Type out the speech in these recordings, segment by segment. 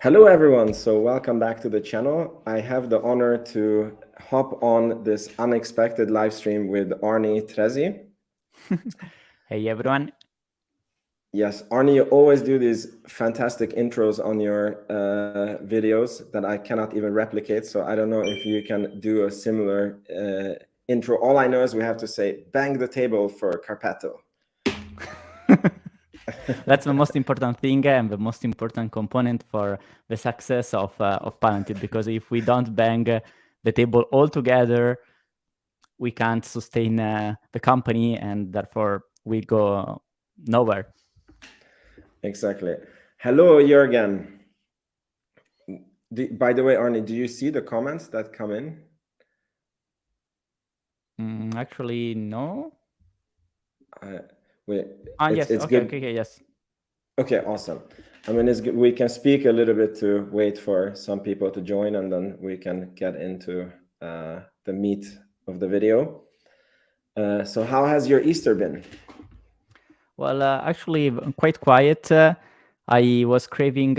Hello everyone, so welcome back to the channel. I have the honor to hop on this unexpected live stream with Arny Trezzi. Hey everyone. Yes, Arny, you always do these fantastic intros on your videos that I cannot even replicate, so I don't know if you can do a similar intro. All I know is we have to say, bang the table for Carpetto. That's the most important thing and the most important component for the success of Palantir, because if we don't bang the table all together, we can't sustain the company, and therefore we go nowhere. Exactly. Hello, Jürgen. By the way, Arny, do you see the comments that come in? Actually, no. Yes. It's okay, good. okay, yes. Okay, awesome. I mean, it's good. We can speak a little bit to wait for some people to join, and then we can get into the meat of the video. So how has your Easter been? Well, actually, quite quiet. I was craving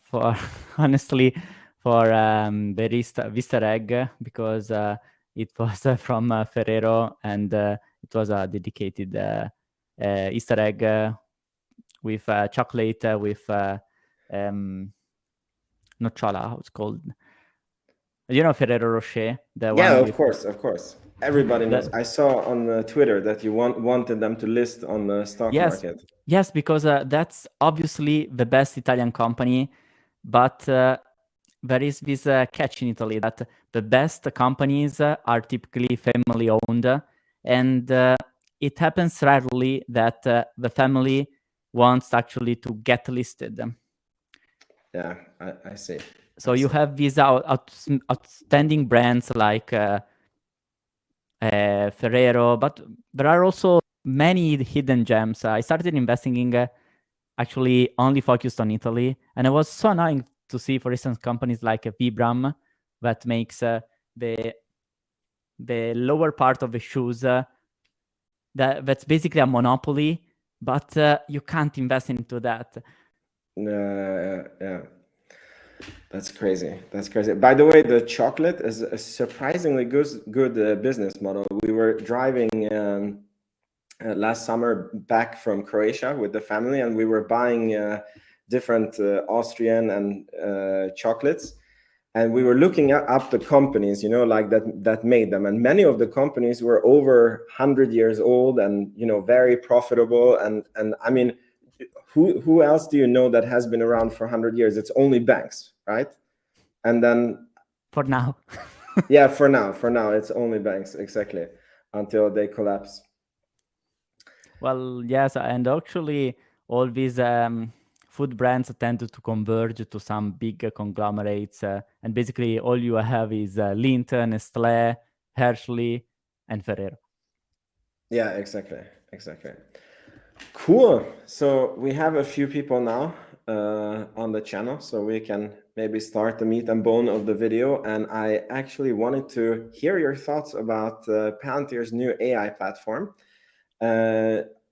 for, honestly, for the Easter egg, because it was from Ferrero, and it was a dedicated Easter egg with chocolate, with nocciola, how it's called. You know Ferrero Rocher? Of course. Everybody knows. I saw on Twitter that you wanted them to list on the stock market. Yes, because that's obviously the best Italian company, but there is this catch in Italy that the best companies are typically family owned, and it happens rarely that the family wants actually to get listed. Yeah, I see. So you have these outstanding brands like Ferrero, but there are also many hidden gems. I started investing in actually only focused on Italy, and it was so annoying to see, for instance, companies like Vibram that makes the lower part of the shoes that's basically a monopoly, but you can't invest into that. Yeah. That's crazy. By the way, the chocolate is a surprisingly good business model. We were driving last summer back from Croatia with the family, and we were buying different Austrian and chocolates, and we were looking up the companies, like that made them, and many of the companies were over 100 years old and very profitable, and I mean, who else do you know that has been around for 100 years? It's only banks, right? And then for now yeah, for now it's only banks, exactly, until they collapse. Well, yes, and actually all these food brands tend to converge to some big conglomerates, and basically all you have is Lindt, Nestlé, Hershey, and Ferrero. Yeah, exactly. Cool. So we have a few people now on the channel, so we can maybe start the meat and bone of the video. And I actually wanted to hear your thoughts about Palantir's new AI platform.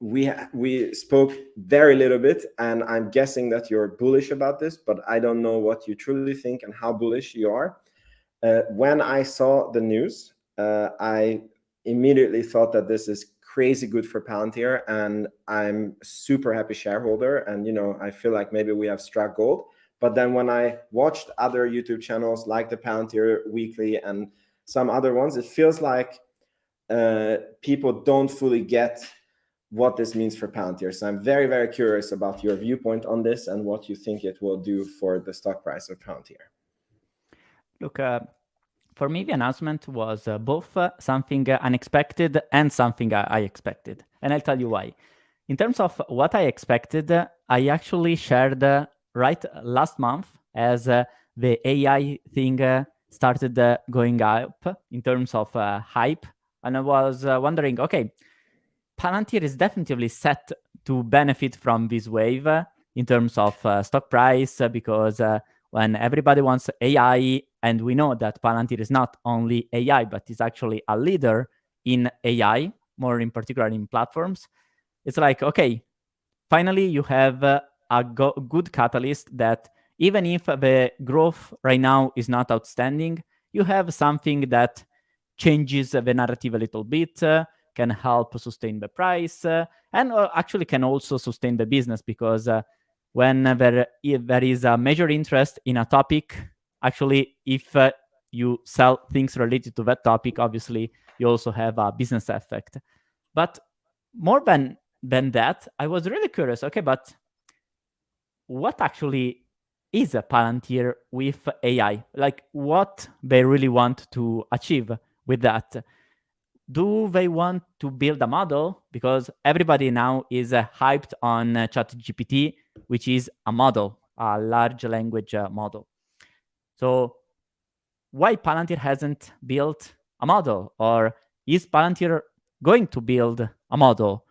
We spoke very little bit, and I'm guessing that you're bullish about this, but I don't know what you truly think and how bullish you are. When I saw the news, I immediately thought that this is crazy good for Palantir, and I'm super happy shareholder, and I feel like maybe we have struck gold. But then when I watched other YouTube channels like the Palantir Weekly and some other ones, it feels like people don't fully get what this means for Palantir. So I'm very, very curious about your viewpoint on this and what you think it will do for the stock price of Palantir. Look, for me, the announcement was both something unexpected and something I expected. And I'll tell you why. In terms of what I expected, I actually shared right last month as the AI thing started going up in terms of hype. And I was wondering, okay, Palantir is definitely set to benefit from this wave in terms of stock price, because when everybody wants AI, and we know that Palantir is not only AI, but is actually a leader in AI, more in particular in platforms, it's like, okay, finally you have a good catalyst that even if the growth right now is not outstanding, you have something that changes the narrative a little bit, can help sustain the price, and actually can also sustain the business, because when there is a major interest in a topic, actually, if you sell things related to that topic, obviously, you also have a business effect. But more than that, I was really curious, okay, but what actually is a Palantir with AI? Like, what they really want to achieve with that? Do they want to build a model? Because everybody now is hyped on ChatGPT, which is a model, a large language model. So why Palantir hasn't built a model? Or is Palantir going to build a model?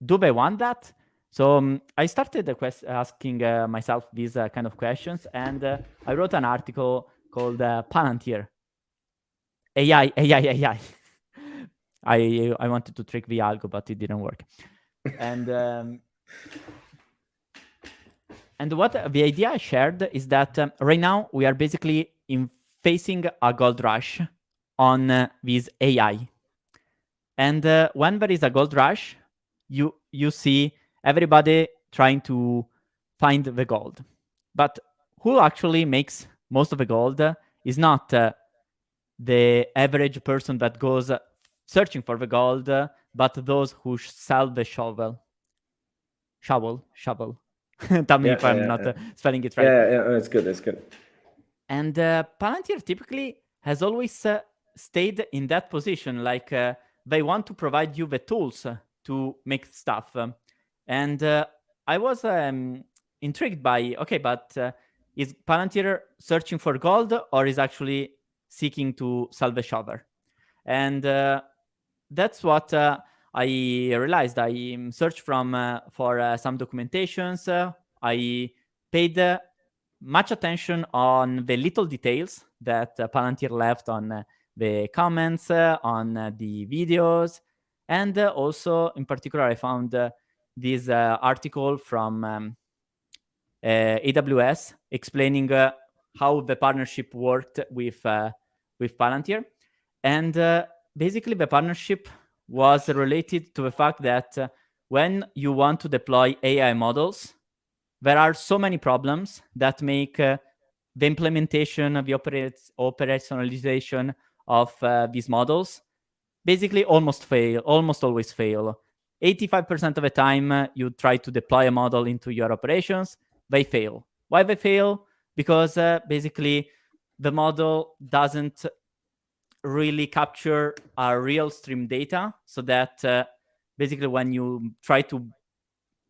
Do they want that? So I started asking myself these kind of questions, and I wrote an article called Palantir. AI. I wanted to trick the algo, but it didn't work. And what the idea I shared is that right now we are basically facing a gold rush on this AI. And when there is a gold rush, you see everybody trying to find the gold. But who actually makes most of the gold is not the average person that goes searching for the gold, but those who sell the shovel. Tell me if I'm not spelling it right. Yeah, it's good. And Palantir typically has always stayed in that position, like they want to provide you the tools to make stuff. And I was intrigued by, okay, but is Palantir searching for gold, or is actually seeking to sell the shovel? And that's what I realized. I searched for some documentations. I paid much attention on the little details that Palantir left on the comments, on the videos, and also, in particular, I found this article from AWS explaining how the partnership worked with Palantir. And basically, the partnership was related to the fact that when you want to deploy AI models, there are so many problems that make the implementation of the operationalization of these models basically almost always fail. 85% of the time you try to deploy a model into your operations, they fail. Why they fail? Because basically the model doesn't really capture a real stream data, so that basically when you try to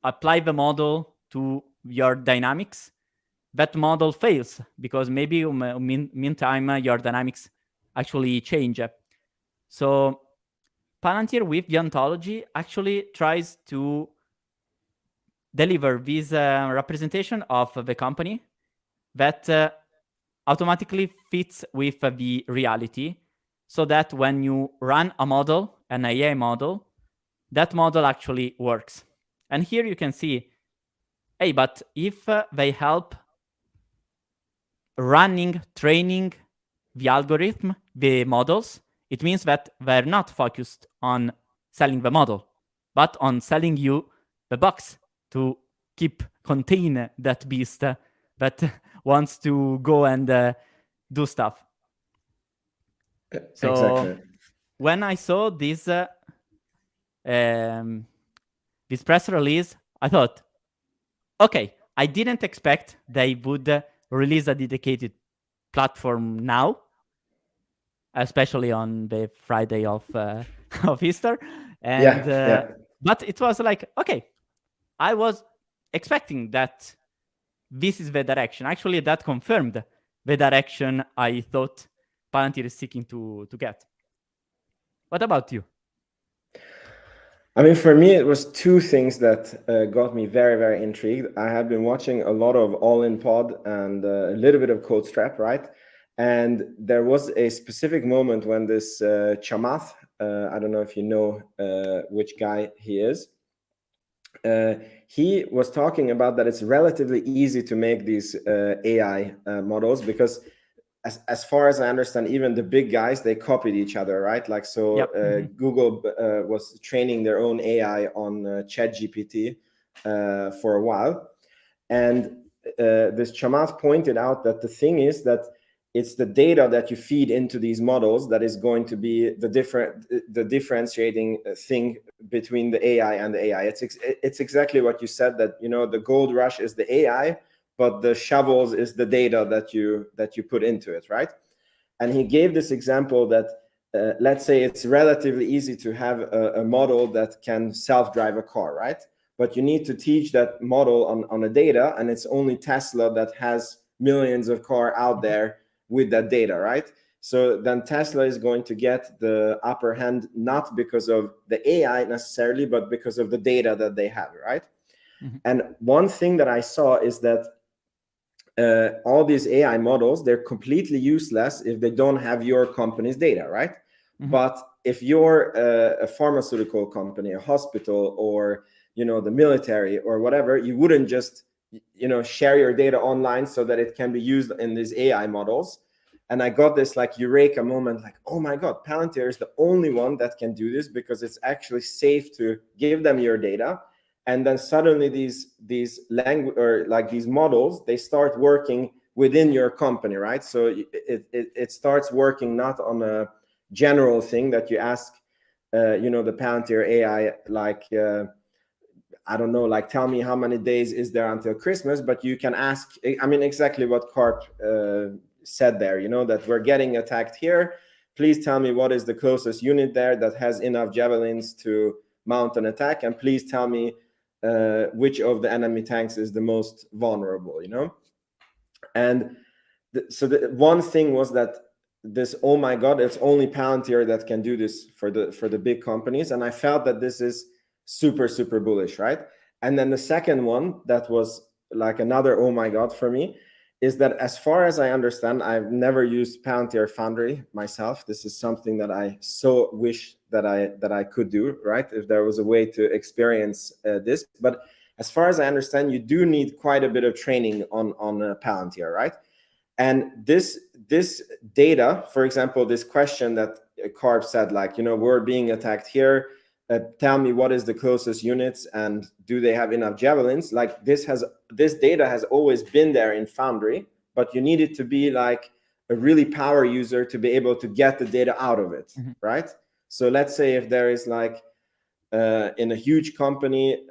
apply the model to your dynamics, that model fails, because maybe meantime your dynamics actually change. So Palantir with the ontology actually tries to deliver this representation of the company that automatically fits with the reality, so that when you run a model, an AI model, that model actually works. And here you can see, hey, but if they help training the algorithm, the models, it means that they're not focused on selling the model, but on selling you the box to contain that beast that wants to go and do stuff. So Exactly. when I saw this press release, I thought, okay, I didn't expect they would release a dedicated platform now, especially on the Friday of of Easter. And but it was like, okay, I was expecting that this is the direction. Actually, that confirmed the direction I thought Palantir is seeking to get. What about you? I mean, for me, it was two things that got me very, very intrigued. I had been watching a lot of All In Pod and a little bit of Code Strap, right? And there was a specific moment when this Chamath, I don't know if you know which guy he is, he was talking about that it's relatively easy to make these AI models, because as far as I understand, even the big guys, they copied each other, right? Like, so Yep. Google was training their own AI on ChatGPT for a while. And this Chamath pointed out that the thing is that it's the data that you feed into these models that is going to be the differentiating thing between the AI and the AI. It's exactly what you said, that, you know, the gold rush is the AI, but the shovels is the data that you put into it, right? And he gave this example that let's say it's relatively easy to have a model that can self-drive a car, right? But you need to teach that model on a data, and it's only Tesla that has millions of cars out there with that data, right? So then Tesla is going to get the upper hand, not because of the AI necessarily, but because of the data that they have, right? And one thing that I saw is that all these AI models, they're completely useless if they don't have your company's data, right? But if you're a pharmaceutical company, a hospital, or, you know, the military or whatever, you wouldn't just, you know, share your data online so that it can be used in these AI models. And I got this like eureka moment, like, oh my God, Palantir is the only one that can do this, because it's actually safe to give them your data. And then suddenly these language, or like these models, they start working within your company, right? So it starts working not on a general thing that you ask, you know, the Palantir AI, like, I don't know, like, tell me how many days is there until Christmas, but you can ask, I mean, exactly what Carp said there, you know, that we're getting attacked here. Please tell me what is the closest unit there that has enough javelins to mount an attack, and please tell me which of the enemy tanks is the most vulnerable, you know? And so the one thing was that this, oh my God, it's only Palantir that can do this for the big companies. And I felt that this is super, super bullish, right? And then the second one that was like another oh my God for me is that, as far as I understand, I've never used Palantir Foundry myself. This is something that I so wish that I could do, right? If there was a way to experience this. But as far as I understand, you do need quite a bit of training on Palantir, right? And this data, for example, this question that Carp said, like, you know, we're being attacked here. Tell me what is the closest units, and do they have enough javelins? Like, this data has always been there in Foundry, but you need it to be like a really power user to be able to get the data out of it, right? So let's say if there is like in a huge company,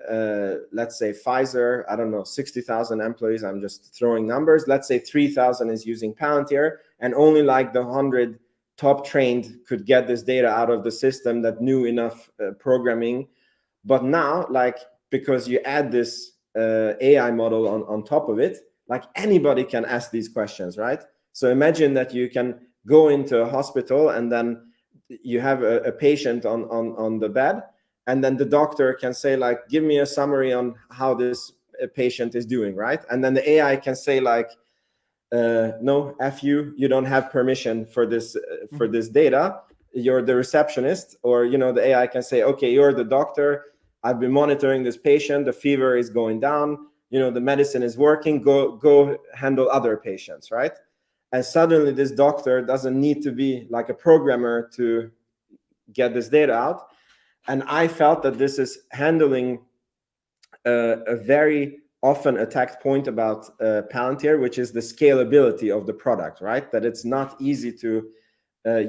let's say Pfizer, I don't know, 60,000 employees, I'm just throwing numbers. Let's say 3,000 is using Palantir, and only like the 100 top trained could get this data out of the system that knew enough programming. But now, like, because you add this AI model on top of it, like, anybody can ask these questions, right? So imagine that you can go into a hospital, and then you have a patient on the bed, and then the doctor can say, like, give me a summary on how this patient is doing, right? And then the AI can say, like, no, F you don't have permission for this data. You're the receptionist. Or, you know, the AI can say, okay, you're the doctor. I've been monitoring this patient. The fever is going down. You know, the medicine is working. Go handle other patients, right? And suddenly this doctor doesn't need to be like a programmer to get this data out. And I felt that this is handling a very often attacked point about Palantir, which is the scalability of the product, right? That it's not easy to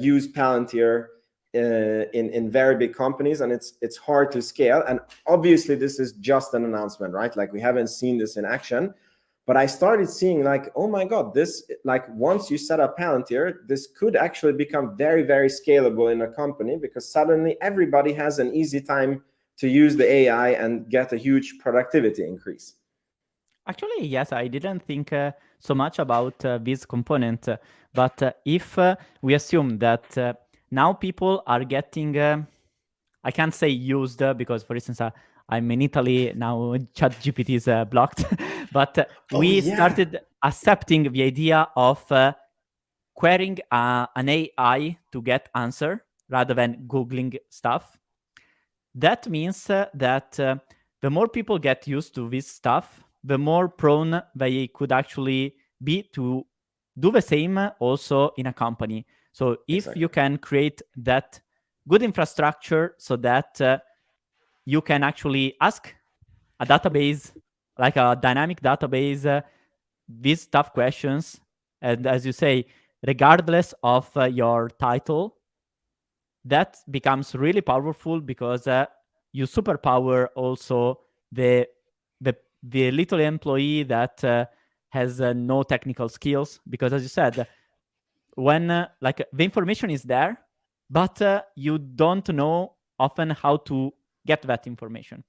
use Palantir in very big companies, and it's hard to scale. And obviously this is just an announcement, right? Like, we haven't seen this in action. But I started seeing, like, oh my God, this, like, once you set up Palantir, this could actually become very, very scalable in a company, because suddenly everybody has an easy time to use the AI and get a huge productivity increase. Actually, yes, I didn't think so much about this component, but if we assume that now people are getting, I can't say used, because, for instance, I'm in Italy now, ChatGPT is blocked, but we started accepting the idea of querying an AI to get answer rather than Googling stuff. That means that the more people get used to this stuff, the more prone they could actually be to do the same also in a company. So if you can create that good infrastructure so that you can actually ask a database, like a dynamic database, these tough questions, and as you say, regardless of your title, that becomes really powerful because you superpower also the the little employee that has no technical skills. Because as you said, when like the information is there, but you don't know often how to get that information.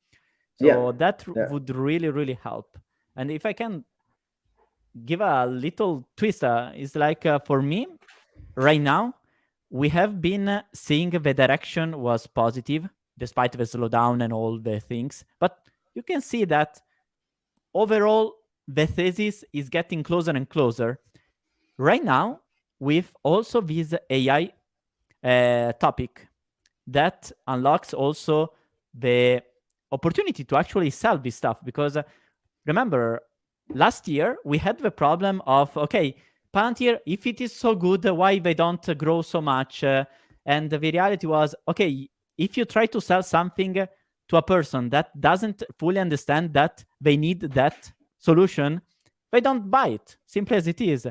So that would really, really help. And if I can give a little twist, it's like for me, right now, we have been seeing the direction was positive, despite the slowdown and all the things. But you can see that overall, the thesis is getting closer and closer. Right now, with also this AI topic that unlocks also the opportunity to actually sell this stuff. Because remember, last year we had the problem of, okay, Palantir, if it is so good, why they don't grow so much? And the reality was, okay, if you try to sell something to a person that doesn't fully understand that they need that solution, they don't buy it. Simple as it is.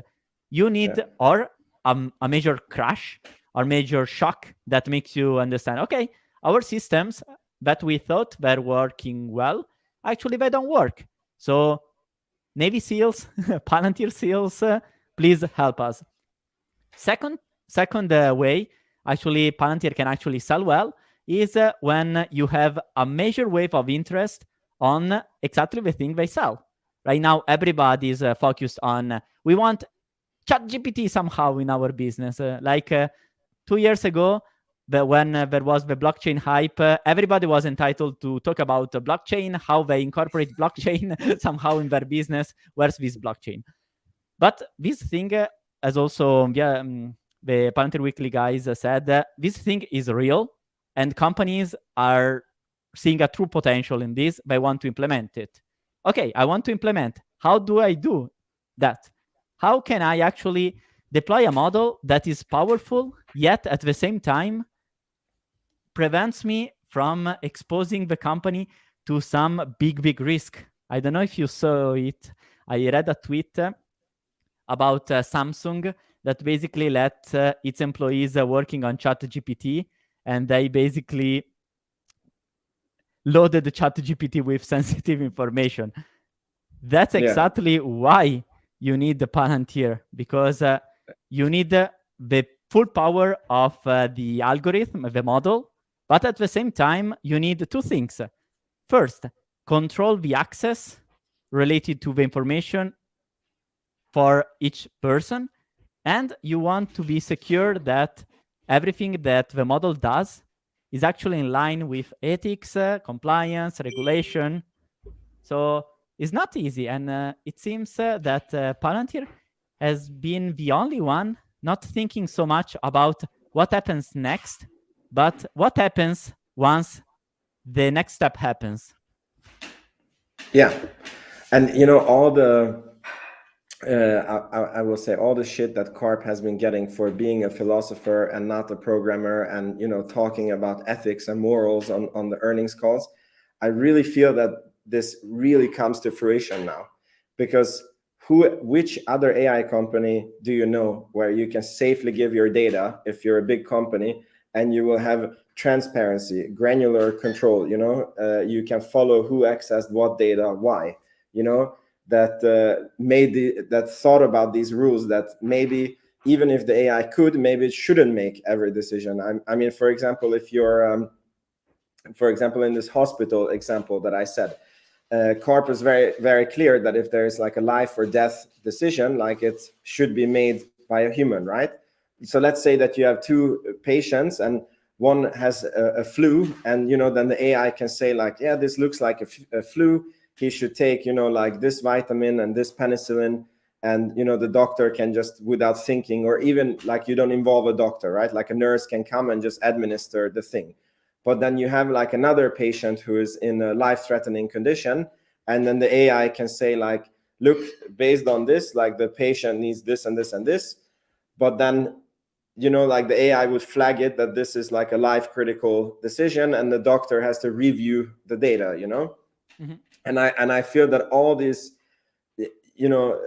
You need or a major crash or major shock that makes you understand, okay, our systems that we thought were working well, actually they don't work. So Navy SEALs, Palantir SEALs, please help us. Second way, actually, Palantir can actually sell well is when you have a major wave of interest on exactly the thing they sell. Right now, everybody is focused on, we want ChatGPT somehow in our business. 2 years ago, when there was the blockchain hype, everybody was entitled to talk about blockchain, how they incorporate blockchain somehow in their business. Where's this blockchain? But this thing, as also the Palantir Weekly guys said, this thing is real, and companies are seeing a true potential in this. They want to implement it. Okay, I want to implement. How do I do that? How can I actually deploy a model that is powerful, yet at the same time prevents me from exposing the company to some big risk? I don't know if you saw it. I read a tweet about Samsung that basically let its employees working on ChatGPT, and they basically loaded the ChatGPT with sensitive information. That's exactly why you need the Palantir, because you need the full power of the algorithm, the model, but at the same time, you need two things. First, control the access related to the information for each person, and you want to be secure that everything that the model does is actually in line with ethics, compliance, regulation. So it's not easy, and it seems that Palantir has been the only one not thinking so much about what happens next, but what happens once the next step happens. Yeah, and all the I will say all the shit that Karp has been getting for being a philosopher and not a programmer, and talking about ethics and morals on the earnings calls. I really feel that this really comes to fruition now, because which other AI company do you know where you can safely give your data if you're a big company, and you will have transparency, granular control? You can follow who accessed what data, why. That that thought about these rules, that maybe even if the AI could, maybe it shouldn't make every decision. I mean, for example, if you're, for example, in this hospital example that I said, Karp is very clear that if there's like a life or death decision, like it should be made by a human, right? So let's say that you have two patients and one has a flu, and then the AI can say like, yeah, this looks like a flu. He should take, like this vitamin and this penicillin, and the doctor can just, without thinking, or even like you don't involve a doctor, right? Like a nurse can come and just administer the thing. but then you have like another patient who is in a life-threatening condition, and then the AI can say like, look, based on this, like the patient needs this and this and this, but then, you know, like the AI would flag it that this is like a life critical decision, and the doctor has to review the data, you know. Mm-hmm. And I feel that all these, you know,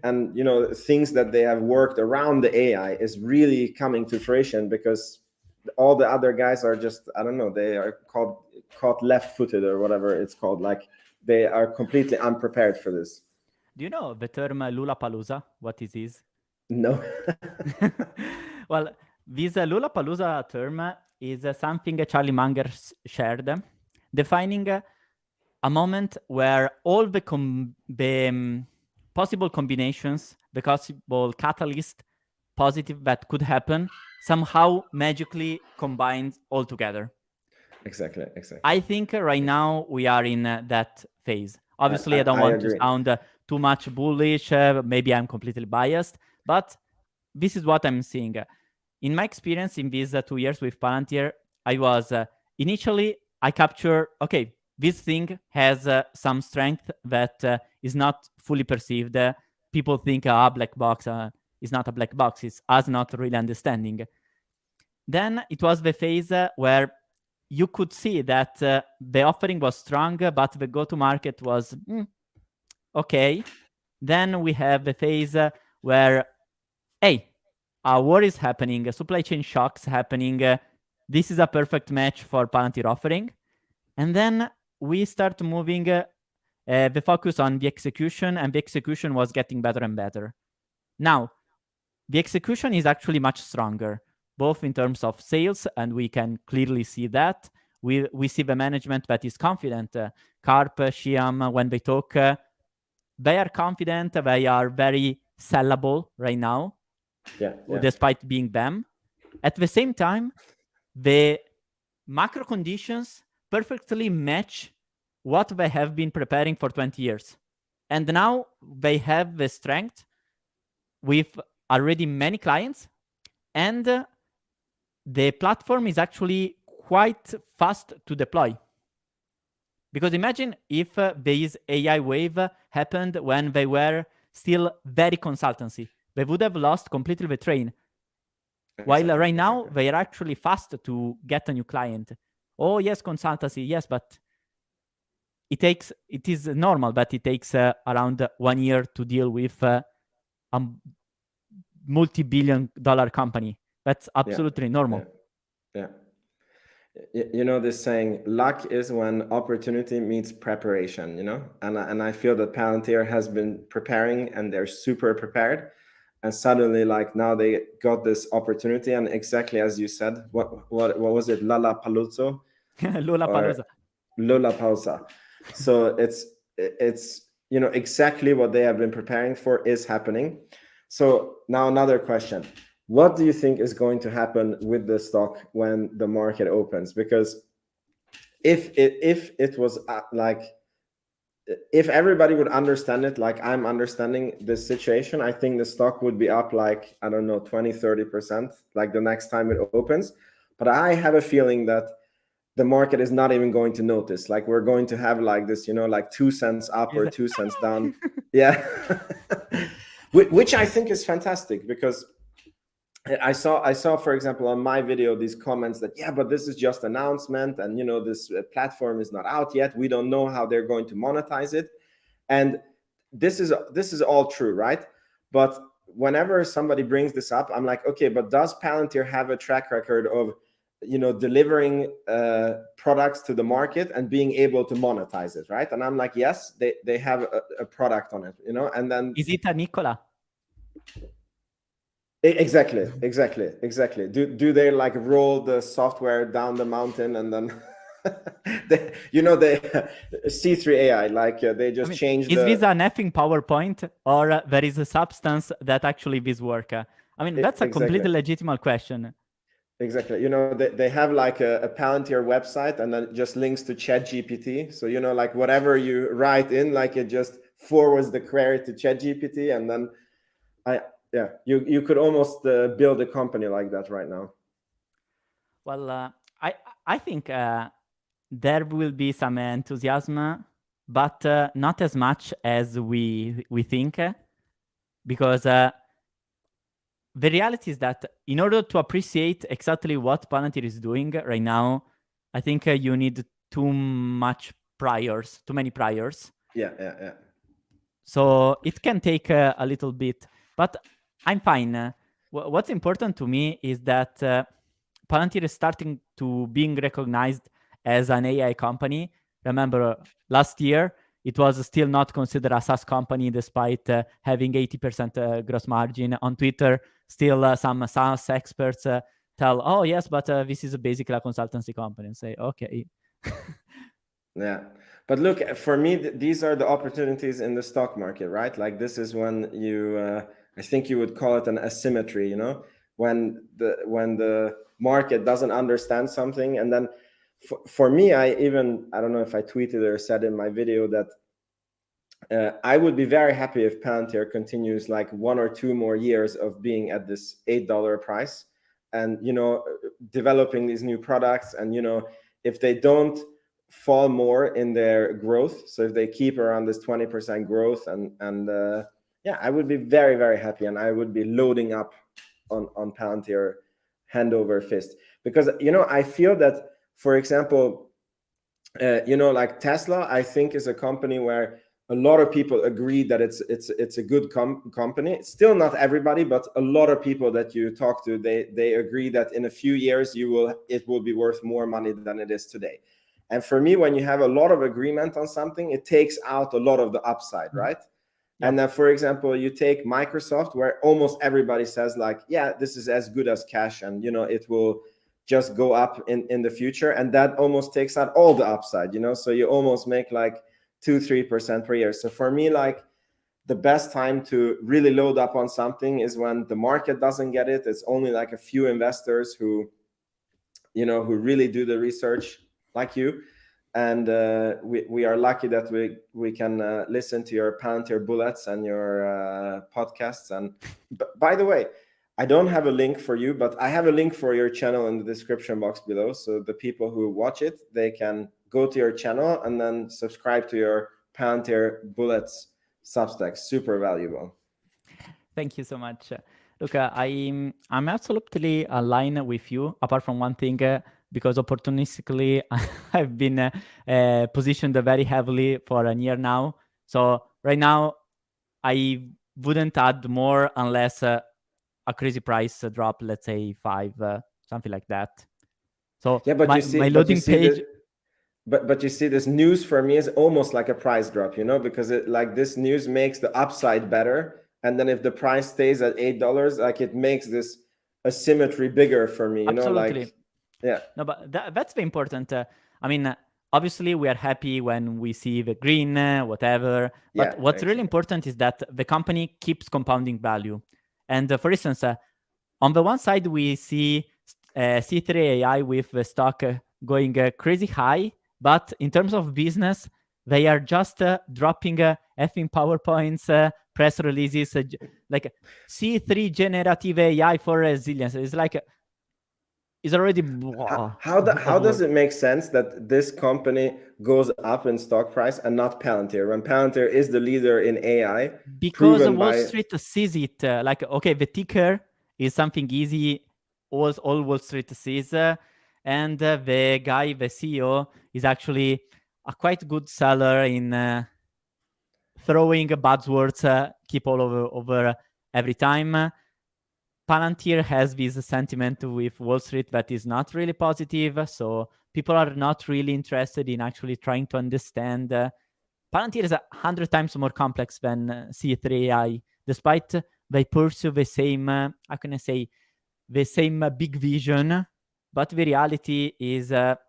and you know, things that they have worked around the AI is really coming to fruition, because all the other guys are just, I don't know, they are caught left-footed or whatever it's called. Like they are completely unprepared for this. Do you know the term Lollapalooza? What it is? No. Well, this Lollapalooza term is something Charlie Munger shared, defining a moment where all the possible combinations, the possible catalyst positive that could happen, somehow magically combined all together. Exactly. I think right now we are in that phase. Obviously, I don't want to sound too much bullish. Maybe I'm completely biased, but this is what I'm seeing. In my experience in these 2 years with Palantir, I was initially, I capture, okay, this thing has some strength that is not fully perceived. People think black box is not a black box. It's us not really understanding. Then it was the phase where you could see that the offering was strong, but the go-to-market was okay. Then we have the phase where, hey, a war is happening, supply chain shocks happening. This is a perfect match for Palantir offering. And then we start moving the focus on the execution, and the execution was getting better and better. Now, the execution is actually much stronger, both in terms of sales, and we can clearly see that. We see the management that is confident. Karp, Shyam, when they talk, they are confident, they are very sellable right now, despite being them. At the same time, the macro conditions perfectly match what they have been preparing for 20 years. And now they have the strength with already many clients, and the platform is actually quite fast to deploy. Because imagine if this AI wave happened when they were still very consultancy. They would have lost completely the train. While right now, they are actually fast to get a new client. Oh, yes, consultancy, yes, but it is normal, but it takes around 1 year to deal with a multi-billion-dollar company. That's absolutely normal. Yeah. You know this saying, luck is when opportunity meets preparation, you know? And I feel that Palantir has been preparing, and they're super prepared. And suddenly, like now they got this opportunity, and exactly as you said, what was it? Lollapalooza? Lollapalooza. So it's you know, exactly what they have been preparing for is happening. So now another question. What do you think is going to happen with the stock when the market opens? Because if it was like, if everybody would understand it like I'm understanding this situation, I think the stock would be up like, I don't know, 20-30%, like the next time it opens. But I have a feeling that the market is not even going to notice. Like we're going to have like this, you know, like 2 cents up or 2 cents down. Yeah. Which I think is fantastic, because I saw, for example, on my video, these comments that, yeah, but this is just announcement, and you know, this platform is not out yet. We don't know how they're going to monetize it. And this is all true, right? But whenever somebody brings this up, I'm like, okay, but does Palantir have a track record of, you know, delivering products to the market and being able to monetize it, right? And I'm like, yes, they have a product on it, you know. And then is it a Nicola? Exactly. Do they like roll the software down the mountain and then you know, the C3 AI, like they just change is this an effing PowerPoint, or there is a substance that actually this work? I mean, that's a completely legitimate question. Exactly. You know, they have like a Palantir website, and then just links to ChatGPT. So, you know, like whatever you write in, like it just forwards the query to ChatGPT, and then you could almost build a company like that right now. Well, I think there will be some enthusiasm, but not as much as we think, because the reality is that in order to appreciate exactly what Palantir is doing right now, I think you need too many priors. Yeah. So it can take a little bit, but I'm fine. What's important to me is that Palantir is starting to being recognized as an AI company. Remember, last year, it was still not considered a SaaS company despite having 80% gross margin. On Twitter, still some SaaS experts tell, oh, yes, but this is basically a consultancy company. And say, okay. Yeah. But look, for me, these are the opportunities in the stock market, right? Like this is when you, I think you would call it an asymmetry, you know, when the market doesn't understand something. And then for me, I don't know if I tweeted or said in my video that I would be very happy if Palantir continues like 1 or 2 more years of being at this $8 price and, you know, developing these new products. And, you know, if they don't fall more in their growth, so if they keep around this 20% growth and yeah, I would be very, very happy, and I would be loading up on Palantir hand over fist, because, you know, I feel that, for example, you know, like Tesla, I think is a company where a lot of people agree that it's a good company. Still not everybody, but a lot of people that you talk to, they agree that in a few years it will be worth more money than it is today. And for me, when you have a lot of agreement on something, it takes out a lot of the upside, right? Yep. And then, for example, you take Microsoft, where almost everybody says like, yeah, this is as good as cash, and, you know, it will just go up in the future, and that almost takes out all the upside, you know, so you almost make like 2-3% per year. So for me, like, the best time to really load up on something is when the market doesn't get it. It's only like a few investors who, you know, who really do the research like you, and we are lucky that we can listen to your Palantir bullets and your podcasts. And by the way, I don't have a link for you, but I have a link for your channel in the description box below. So the people who watch it, they can go to your channel and then subscribe to your Palantir Bullets Substack. Super valuable. Thank you so much. Look, I'm absolutely aligned with you, apart from one thing, because opportunistically, I've been positioned very heavily for a year now. So right now, I wouldn't add more unless a crazy price drop, let's say 5, something like that. So yeah, but my loading page... But you see, this news for me is almost like a price drop, you know, because it, like, this news makes the upside better. And then if the price stays at $8, like, it makes this asymmetry bigger for me, you Absolutely. know, like, yeah. No, but that's very important. I mean, obviously we are happy when we see the green, whatever. But Yeah, what's really important is that the company keeps compounding value. And for instance, on the one side, we see C3 AI with the stock going crazy high. But in terms of business, they are just dropping effing PowerPoints, press releases, like C3 generative AI for resilience. It's like, it's already... How does it make sense that this company goes up in stock price and not Palantir, when Palantir is the leader in AI? Because Wall Street sees it like, okay, the ticker is something easy, all Wall Street sees, and the guy, the CEO, is actually a quite good seller in throwing buzzwords, keep all over every time. Palantir has this sentiment with Wall Street that is not really positive, so people are not really interested in actually trying to understand. Palantir is 100 times more complex than C3 AI, despite they pursue the same, how can I say, the same big vision. But the reality is that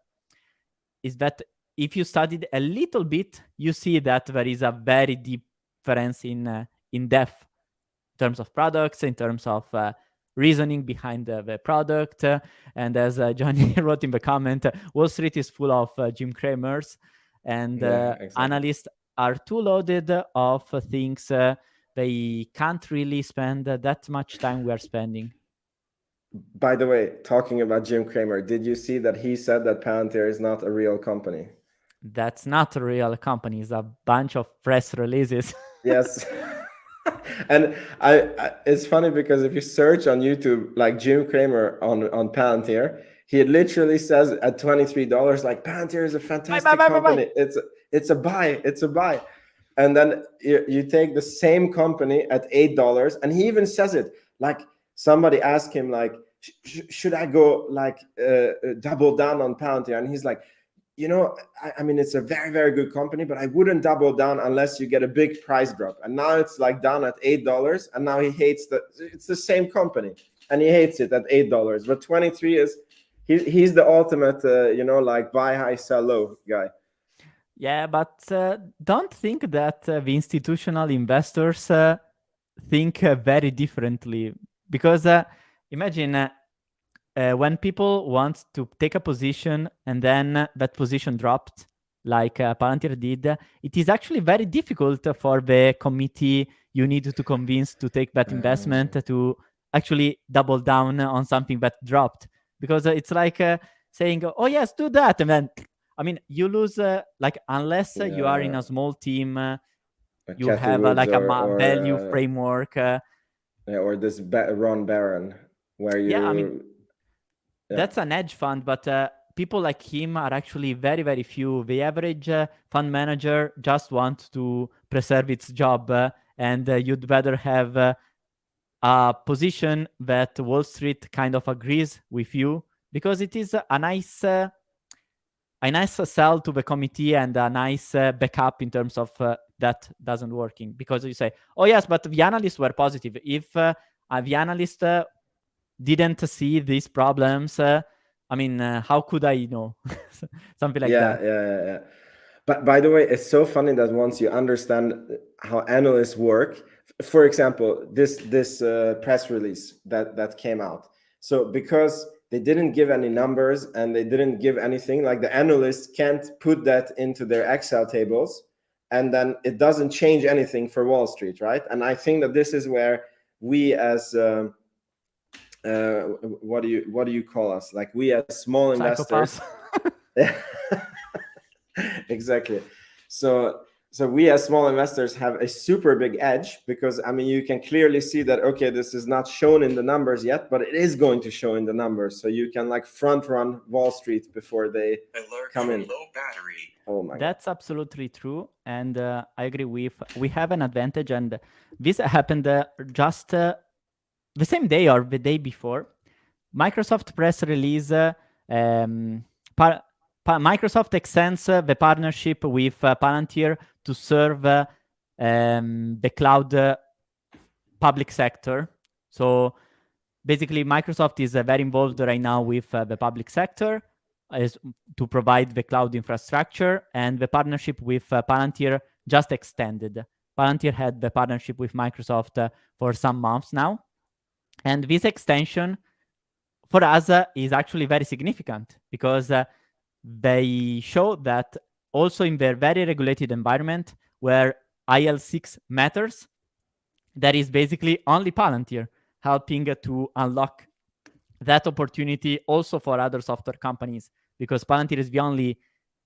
if you studied a little bit, you see that there is a very deep difference in depth, in terms of products, in terms of reasoning behind the product. And as Johnny wrote in the comment, Wall Street is full of Jim Cramers, and exactly. Analysts are too loaded of things they can't really spend that much time we are spending. By the way, talking about Jim Cramer, did you see that he said that Palantir is not a real company? That's not a real company. It's a bunch of press releases. Yes. And it's funny because if you search on YouTube like Jim Cramer on Palantir, he literally says at $23 like Palantir is a fantastic company. It's a buy, it's a buy. And then you take the same company at $8, and he even says it like somebody asked him like, should I go like double down on Palantir? And he's like, you know, I mean, it's a very, very good company, but I wouldn't double down unless you get a big price drop. And now it's like down at $8, and now he hates it's the same company, and he hates it at $8. But 23 is he's the ultimate, you know, like buy high, sell low guy. Yeah, but don't think that the institutional investors think very differently, because imagine when people want to take a position and then that position dropped, like Palantir did, it is actually very difficult for the committee you need to convince to take that investment to actually double down on something that dropped, because it's like saying, oh yes, do that, and then I mean, you lose like unless you are in a small team, you have like a value framework. Or this Ron Barron, where you. Yeah, I mean, that's an hedge fund, but people like him are actually very, very few. The average fund manager just wants to preserve its job, and you'd better have a position that Wall Street kind of agrees with you, because it is a nice sell to the committee and a nice backup in terms of that doesn't working, because you say, oh yes, but the analysts were positive. If the analyst didn't see these problems, I mean, how could I know? Something like that. Yeah. But by the way, it's so funny that once you understand how analysts work, for example, this press release that came out. So because they didn't give any numbers and they didn't give anything, like the analysts can't put that into their Excel tables, and then it doesn't change anything for Wall Street, right? And I think that this is where we as what do you call us? Like we as small investors. Exactly. So we as small investors have a super big edge, because I mean, you can clearly see that, okay, this is not shown in the numbers yet, but it is going to show in the numbers. So you can like front run Wall Street before they come in. Low battery. Oh my That's absolutely true. And I agree we have an advantage, and this happened just the same day or the day before. Microsoft press release, Microsoft extends the partnership with Palantir to serve the cloud public sector. So basically, Microsoft is very involved right now with the public sector to provide the cloud infrastructure, and the partnership with Palantir just extended. Palantir had the partnership with Microsoft for some months now, and this extension for us is actually very significant, because they show that also in their very regulated environment where IL6 matters, there is basically only Palantir helping to unlock that opportunity also for other software companies, because Palantir is the only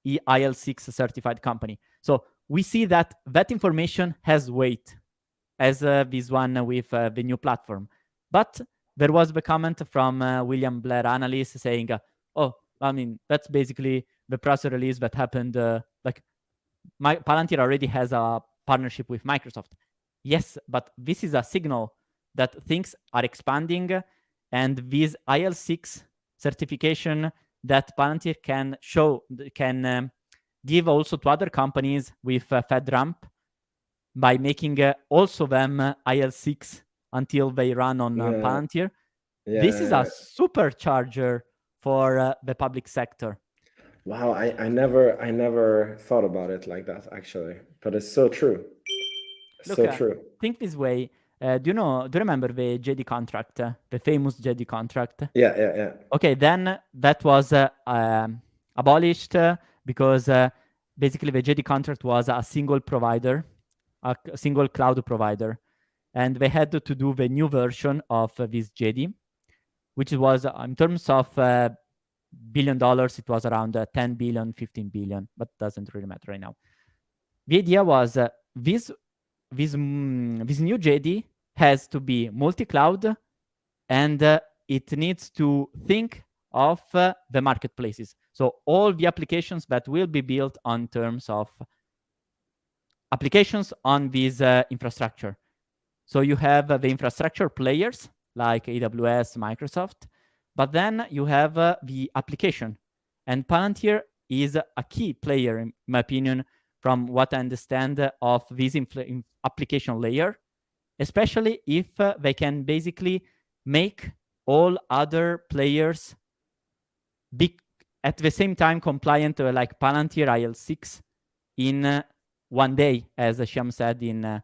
IL6 certified company. So we see that information has weight, as this one with the new platform. But there was the comment from William Blair, analyst, saying, oh, I mean, that's basically the press release that happened. Like Palantir already has a partnership with Microsoft. Yes, but this is a signal that things are expanding, and this IL6 certification that Palantir can give also to other companies with FedRAMP by making also them IL6 until they run on Palantir. This is a supercharger for the public sector. Wow, I never thought about it like that, actually, but it's so true. True. Think this way. Do you remember the JD contract, the famous JD contract? Yeah. Okay, then that was abolished because basically the JD contract was a single provider, a single cloud provider, and they had to do the new version of this JD. which was in terms of $1 billion, it was around 10 billion, 15 billion, but doesn't really matter right now. The idea was this new JD has to be multi-cloud, and it needs to think of the marketplaces. So all the applications that will be built on terms of applications on this infrastructure. So you have the infrastructure players like AWS, Microsoft, but then you have the application. And Palantir is a key player, in my opinion, from what I understand of this application layer, especially if they can basically make all other players be at the same time compliant, like Palantir IL6 in one day, as Shyam said in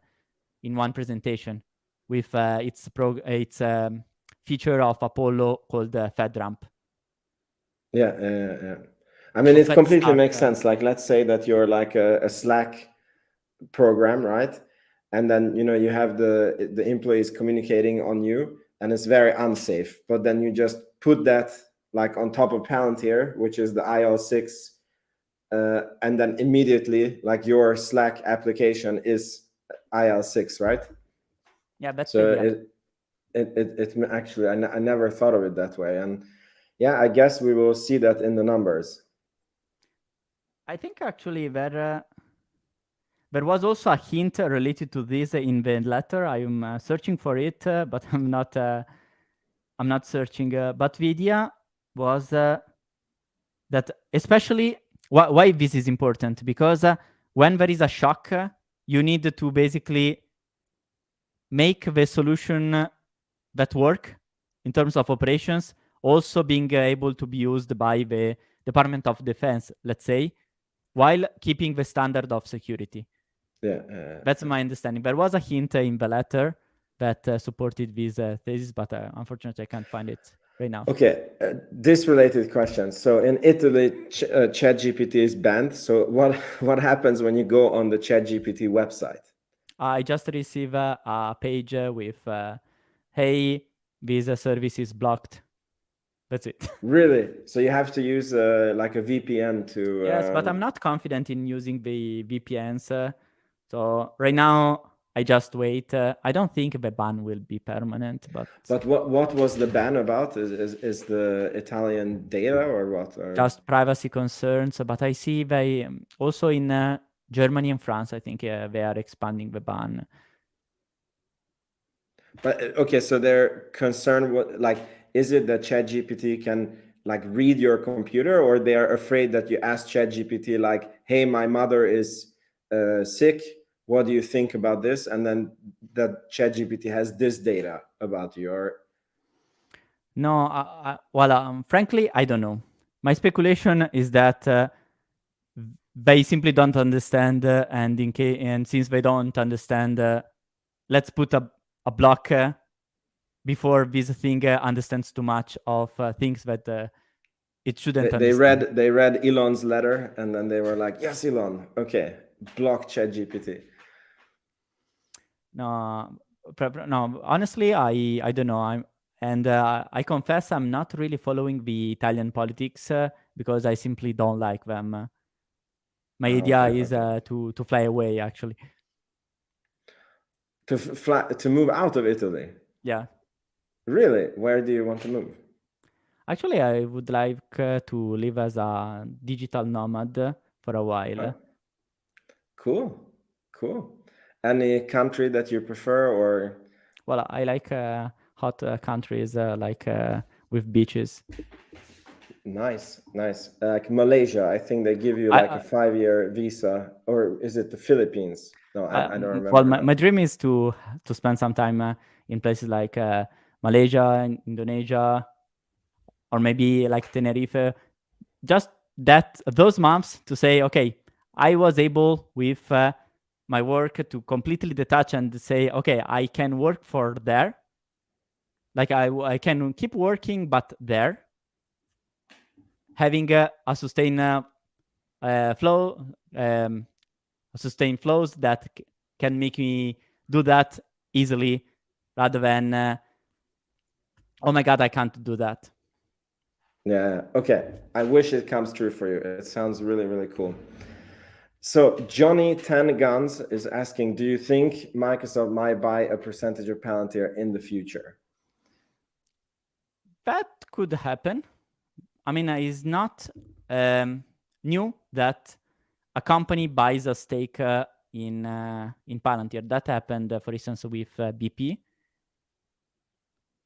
one presentation, with its feature of Apollo called FedRAMP. Yeah. I mean, it completely makes sense. Like, let's say that you're like a Slack program, right? And then you have the employees communicating on you, and it's very unsafe. But then you just put that like on top of Palantir, which is the IL6, and then immediately like your Slack application is IL6, right? Yeah, that's so it actually I never thought of it that way, and yeah, I guess we will see that in the numbers. I think actually there was also a hint related to this in the letter. I am searching for it, but I'm not searching. But the idea was that, especially why this is important, because when there is a shock, you need to basically make the solution that work in terms of operations also being able to be used by the Department of Defense, let's say, while keeping the standard of security. That's my understanding. There was a hint in the letter that supported this thesis, but unfortunately I can't find it right now. Okay, this related question. So in Italy, ChatGPT is banned. So what happens when you go on the ChatGPT website? I just receive a page with, hey, this service is blocked. That's it. Really? So you have to use like a VPN to... Yes, but I'm not confident in using the VPNs. So right now, I just wait. I don't think the ban will be permanent, but... But what was the ban about? Is the Italian data or what? Or... Just privacy concerns, but I see they also in Germany and France, I think they are expanding the ban. But okay, so they're concerned like, is it that ChatGPT can like read your computer, or they are afraid that you ask ChatGPT like, hey, my mother is sick, what do you think about this? And then that ChatGPT has this data about you, or... No, frankly, I don't know. My speculation is that they simply don't understand, and since they don't understand, let's put a block before this thing understands too much of things that it shouldn't understand. They read Elon's letter, and then they were like, yes, Elon, okay, block ChatGPT. No, honestly, I don't know. I confess I'm not really following the Italian politics because I simply don't like them. My idea is to fly away, actually. To move out of Italy? Yeah. Really? Where do you want to move? Actually, I would like to live as a digital nomad for a while. Cool. Any country that you prefer, or? Well, I like hot countries like with beaches. Nice. Like Malaysia, I think they give you like a 5-year visa, or is it the Philippines? No, I don't remember. Well, my dream is to spend some time in places like Malaysia, Indonesia, or maybe like Tenerife. Just those months to say, okay, I was able with my work to completely detach and say, okay, I can work for there. Like I can keep working, but there, having a sustained flow, sustained flows that can make me do that easily, rather than Oh my God, I can't do that. Yeah. Okay. I wish it comes true for you. It sounds really, really cool. So Johnny 10 Guns is asking, do you think Microsoft might buy a percentage of Palantir in the future? That could happen. I mean, it's not new that a company buys a stake in Palantir. That happened, for instance, with BP.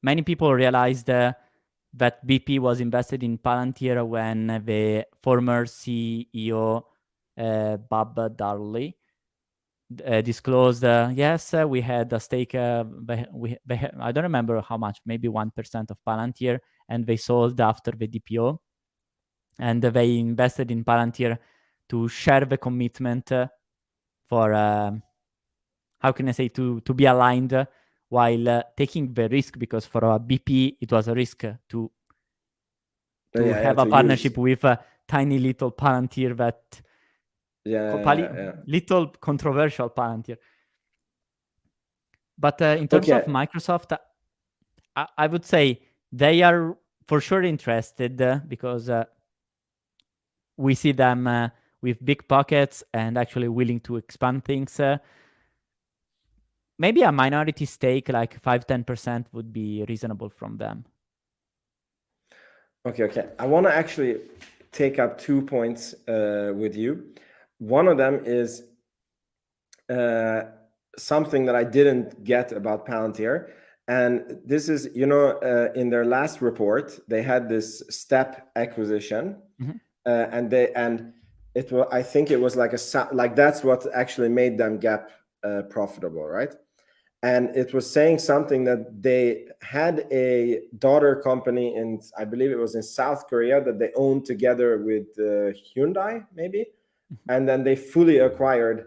Many people realized that BP was invested in Palantir when the former CEO Bob Darley disclosed, yes, we had a stake. I don't remember how much, maybe 1% of Palantir, and they sold after the DPO, and they invested in Palantir to share the commitment for how can I say, to be aligned while taking the risk, because for BP it was a risk to have a partnership with a tiny little Palantir that little controversial Palantir. But in terms of Microsoft, I would say they are for sure interested because we see them with big pockets and actually willing to expand things. Maybe a minority stake, like 5-10%, would be reasonable from them. Okay. I want to actually take up 2 points with you. One of them is something that I didn't get about Palantir. And this is, in their last report, they had this step acquisition. And it was, I think it was like that's what actually made them gap profitable, right? And it was saying something that they had a daughter company in, I believe it was in South Korea, that they owned together with Hyundai, maybe. And then they fully acquired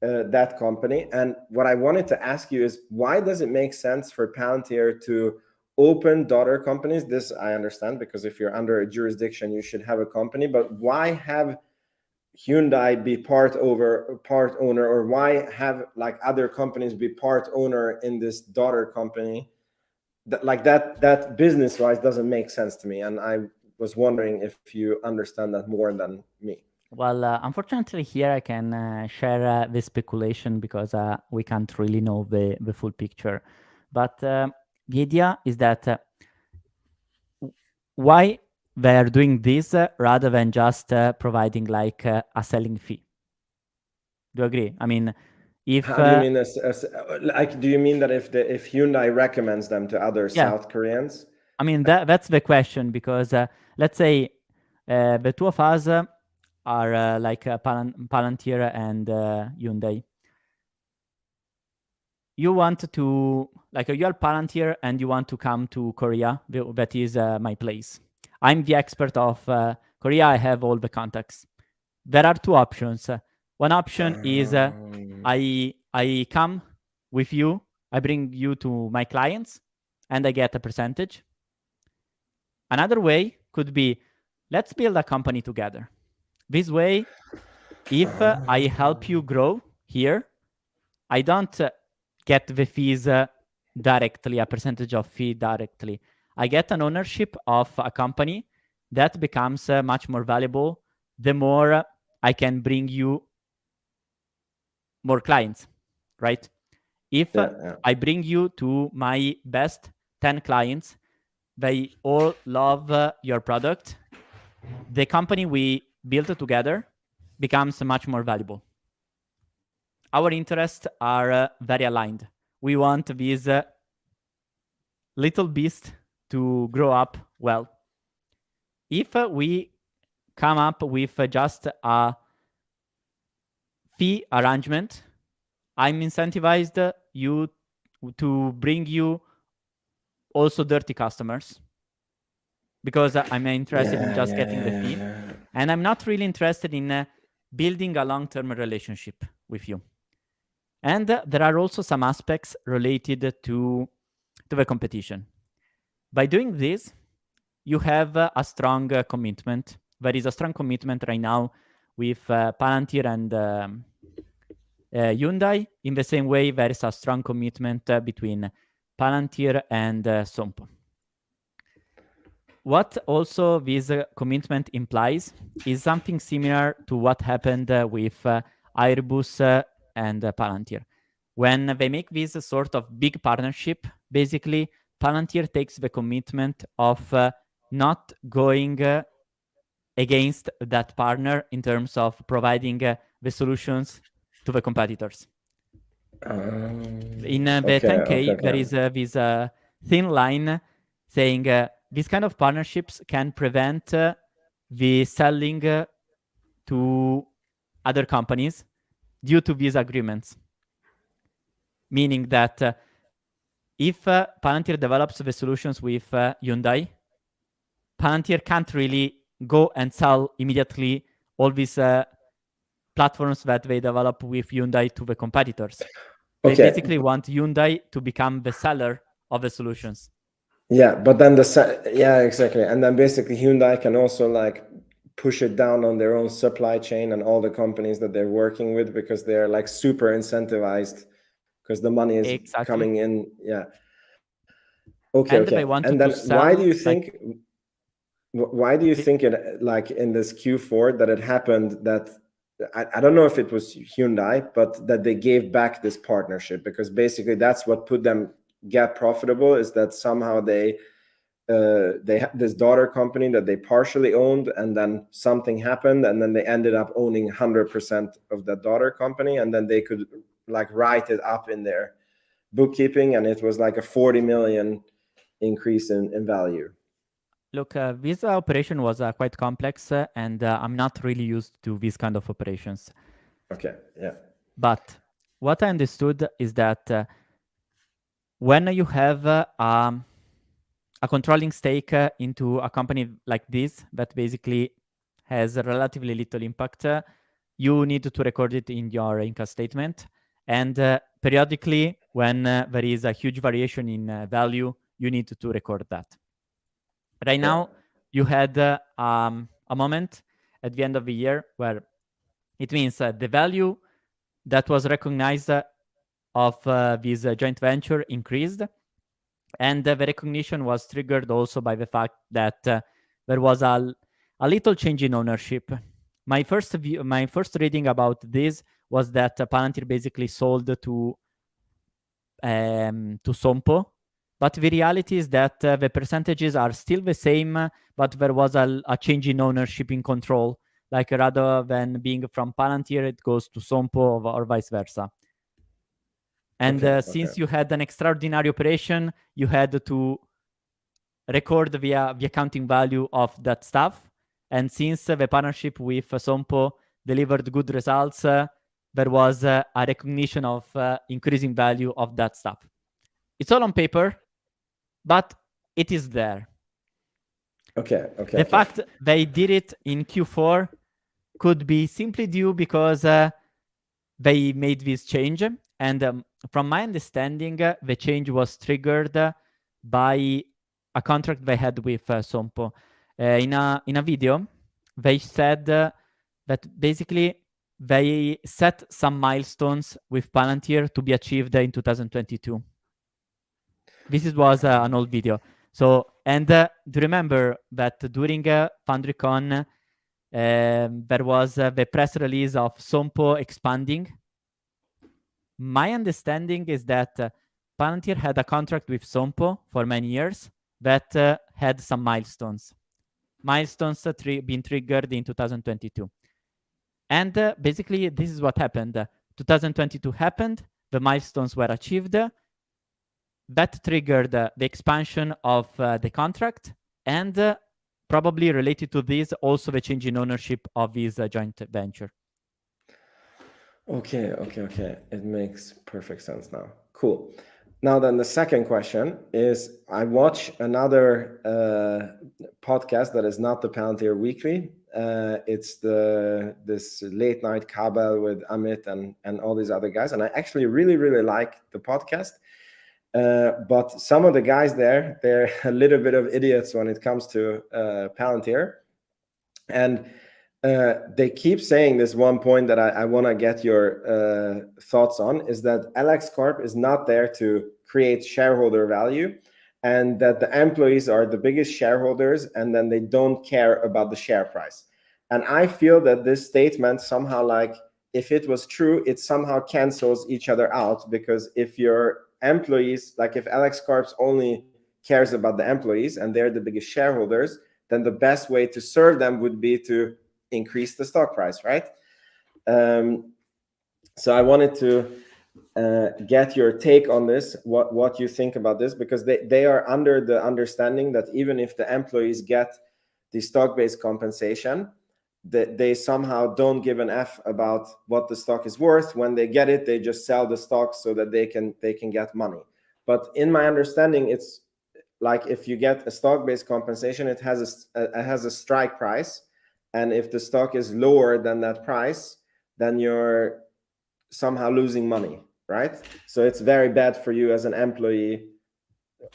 that company. And what I wanted to ask you is, why does it make sense for Palantir to open daughter companies? This I understand, because if you're under a jurisdiction, you should have a company. But why have Hyundai be part owner, or why have like other companies be part owner in this daughter company? That business wise doesn't make sense to me, and I was wondering if you understand that more than me. Well, unfortunately, here I can share the speculation because we can't really know the full picture. But the idea is that why they are doing this rather than just providing like a selling fee. Do you agree? I mean, if how do you mean this? Like, do you mean that if Hyundai recommends them to other South Koreans? I mean, that's the question, because let's say the two of us are like Palantir and Hyundai. You want to, like, you are Palantir and you want to come to Korea. That is my place. I'm the expert of Korea. I have all the contacts. There are two options. One option is I come with you, I bring you to my clients, and I get a percentage. Another way could be, let's build a company together. This way, if I help you grow here, I don't get the fees directly, a percentage of fee directly. I get an ownership of a company that becomes much more valuable the more I can bring you more clients, right? If I bring you to my best 10 clients, they all love your product, the company we built together becomes much more valuable. Our interests are very aligned. We want this little beast to grow up well. If we come up with just a fee arrangement, I'm incentivized you to bring you also dirty customers, because I'm interested in just getting the fee. And I'm not really interested in building a long-term relationship with you. And there are also some aspects related to the competition. By doing this, you have a strong commitment. There is a strong commitment right now with Palantir and Hyundai. In the same way, there is a strong commitment between Palantir and Sompo. what also this commitment implies is something similar to what happened with Airbus and Palantir. When they make this sort of big partnership, basically Palantir takes the commitment of not going against that partner in terms of providing the solutions to the competitors. In the 10K, there is this thin line saying these kind of partnerships can prevent the selling to other companies due to these agreements. Meaning that if Palantir develops the solutions with Hyundai, Palantir can't really go and sell immediately all these platforms that they develop with Hyundai to the competitors. They basically want Hyundai to become the seller of the solutions. Yeah, but then exactly. And then basically Hyundai can also like push it down on their own supply chain and all the companies that they're working with, because they're like super incentivized because the money is coming in. Yeah. Okay. And they want and then why do you think it, like in this Q4, that it happened that I don't know if it was Hyundai, but that they gave back this partnership, because basically that's what put them get profitable, is that somehow they have this daughter company that they partially owned, and then something happened, and then they ended up owning 100% of that daughter company, and then they could like write it up in their bookkeeping, and it was like a 40 million increase in value. Look, this operation was quite complex, and I'm not really used to these kind of operations. Okay, yeah. But what I understood is that when you have a controlling stake into a company like this, that basically has a relatively little impact, you need to record it in your income statement. And periodically, when there is a huge variation in value, you need to record that. Right now, you had a moment at the end of the year where it means the value that was recognized of this joint venture increased, and the recognition was triggered also by the fact that there was a little change in ownership. My first reading about this was that Palantir basically sold to Sompo. But the reality is that the percentages are still the same, but there was a change in ownership, in control. Like rather than being from Palantir, it goes to Sompo or vice versa. And since you had an extraordinary operation, you had to record the accounting value of that stuff. And since the partnership with Sompo delivered good results, there was a recognition of increasing value of that stuff. It's all on paper, but it is there. The fact they did it in Q4 could be simply due because they made this change. And from my understanding, the change was triggered by a contract they had with Sompo. In a video, they said that basically they set some milestones with Palantir to be achieved in 2022. This was an old video. So, and do you remember that during FoundryCon, there was the press release of Sompo expanding? My understanding is that Palantir had a contract with Sompo for many years that had some milestones. Milestones being triggered in 2022. And basically, this is what happened. 2022 happened, the milestones were achieved, that triggered the expansion of the contract, and probably related to this, also the change in ownership of this joint venture. Okay. It makes perfect sense now. Cool. Now then, the second question is, I watch another podcast that is not the Palantir Weekly. It's this late night Kabel with Amit and all these other guys, and I actually really like the podcast. But some of the guys there, they're a little bit of idiots when it comes to Palantir, and they keep saying this one point that I want to get your thoughts on, is that LX Corp is not there to create shareholder value, and that the employees are the biggest shareholders, and then they don't care about the share price. And I feel that this statement somehow, like, if it was true, it somehow cancels each other out, because if your employees, like if Alex Corps only cares about the employees and they're the biggest shareholders, then the best way to serve them would be to increase the stock price, right? So I wanted to get your take on this, what you think about this, because they are under the understanding that even if the employees get the stock-based compensation, that they somehow don't give an F about what the stock is worth. When they get it, they just sell the stock so that they can get money. But in my understanding, it's like if you get a stock-based compensation, it has a strike price, and if the stock is lower than that price, then you're somehow losing money, right? So it's very bad for you as an employee,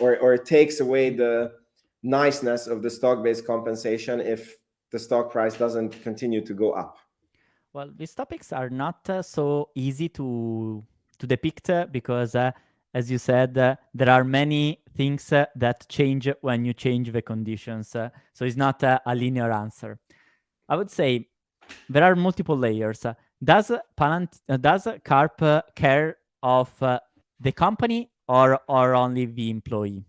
or it takes away the niceness of the stock-based compensation if the stock price doesn't continue to go up. Well, these topics are not so easy to depict because, as you said, there are many things that change when you change the conditions. So it's not a linear answer. I would say there are multiple layers. Does Carp care of the company or only the employee?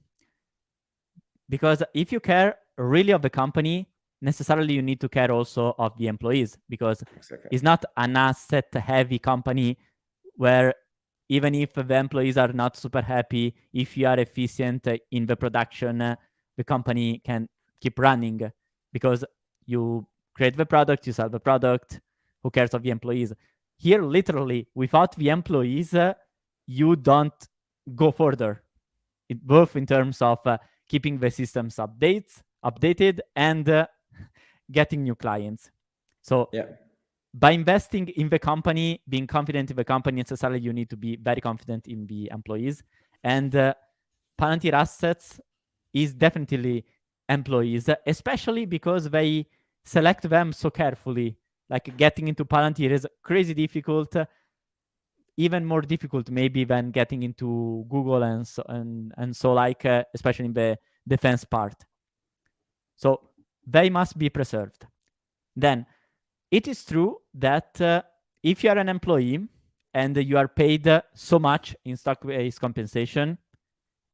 Because if you care really of the company, necessarily you need to care also of the employees, because it's not an asset-heavy company where even if the employees are not super happy, if you are efficient in the production, the company can keep running because you create the product, you sell the product. Who cares of the employees? Here, literally, without the employees, you don't go further, both in terms of keeping the systems updated and getting new clients. So by investing in the company, being confident in the company, necessarily you need to be very confident in the employees. And Palantir Assets is definitely employees, especially because they select them so carefully. Like getting into Palantir is crazy difficult, even more difficult maybe than getting into Google and so like, especially in the defense part. So they must be preserved. Then it is true that if you are an employee and you are paid so much in stock-based compensation,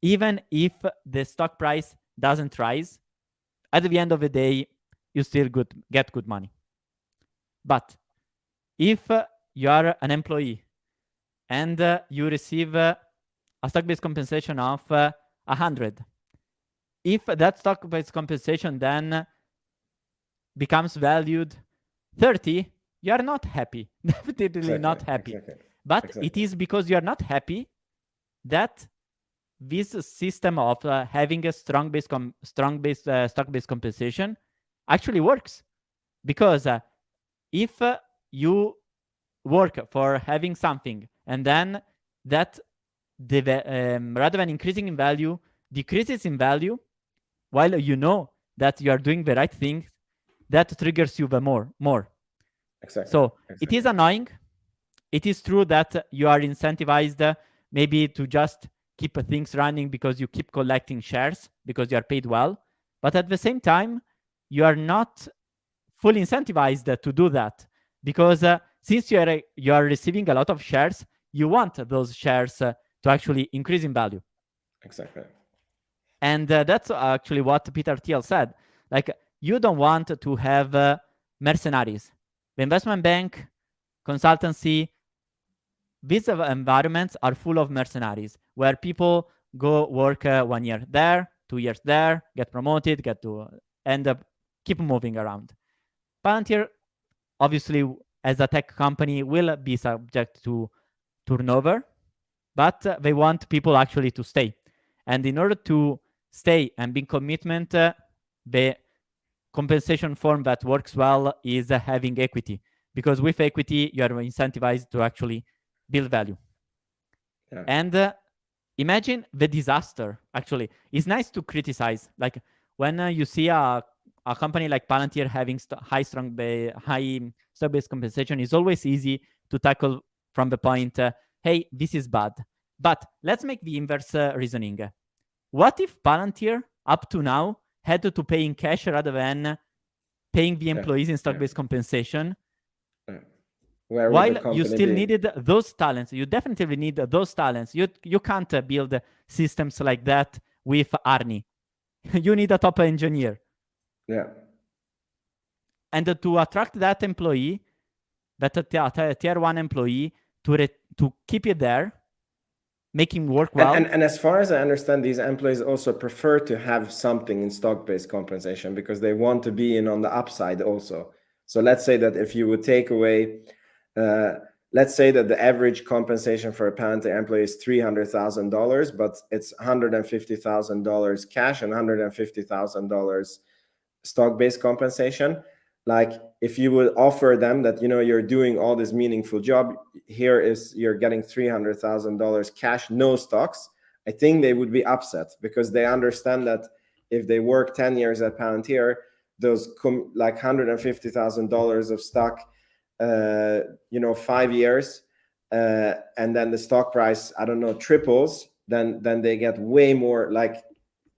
even if the stock price doesn't rise, at the end of the day, you still get good money. But if you are an employee and you receive a stock-based compensation of 100, if that stock-based compensation then becomes valued 30, you are not happy. Definitely not happy. But it is because you are not happy that this system of having a stock-based compensation actually works. Because if you work for having something and then that rather than increasing in value, decreases in value, while you know that you are doing the right thing, that triggers you the more. So it is annoying. It is true that you are incentivized maybe to just keep things running because you keep collecting shares because you are paid well. But at the same time, you are not fully incentivized to do that because since you are receiving a lot of shares, you want those shares to actually increase in value. Exactly. And that's actually what Peter Thiel said. Like, you don't want to have mercenaries. The investment bank, consultancy, these environments are full of mercenaries where people go work 1 year there, 2 years there, get promoted, end up keep moving around. Palantir, obviously, as a tech company, will be subject to turnover, but they want people actually to stay. And in order to stay and be commitment, the compensation form that works well is having equity, because with equity, you are incentivized to actually build value. Yeah. And imagine the disaster. Actually, it's nice to criticize. Like when you see a company like Palantir having high stock-based compensation, it's always easy to tackle from the point, hey, this is bad. But let's make the inverse reasoning. what if Palantir, up to now, had to pay in cash rather than paying the employees in stock-based compensation? While you still needed those talents, you definitely need those talents. You can't build systems like that with Arny. You need a top engineer. Yeah. And to attract that employee, that tier 1 employee, to keep it there, make him work well. And as far as I understand, these employees also prefer to have something in stock-based compensation because they want to be in on the upside also. So let's say that if you would take away, let's say that the average compensation for a Palantir employee is $300,000, but it's $150,000 cash and $150,000 stock-based compensation. Like if you would offer them that, you're doing all this meaningful job, here is you're getting $300,000 cash, no stocks, I think they would be upset because they understand that if they work 10 years at Palantir, those like $150,000 of stock, 5 years, and then the stock price, I don't know, triples, then they get way more, like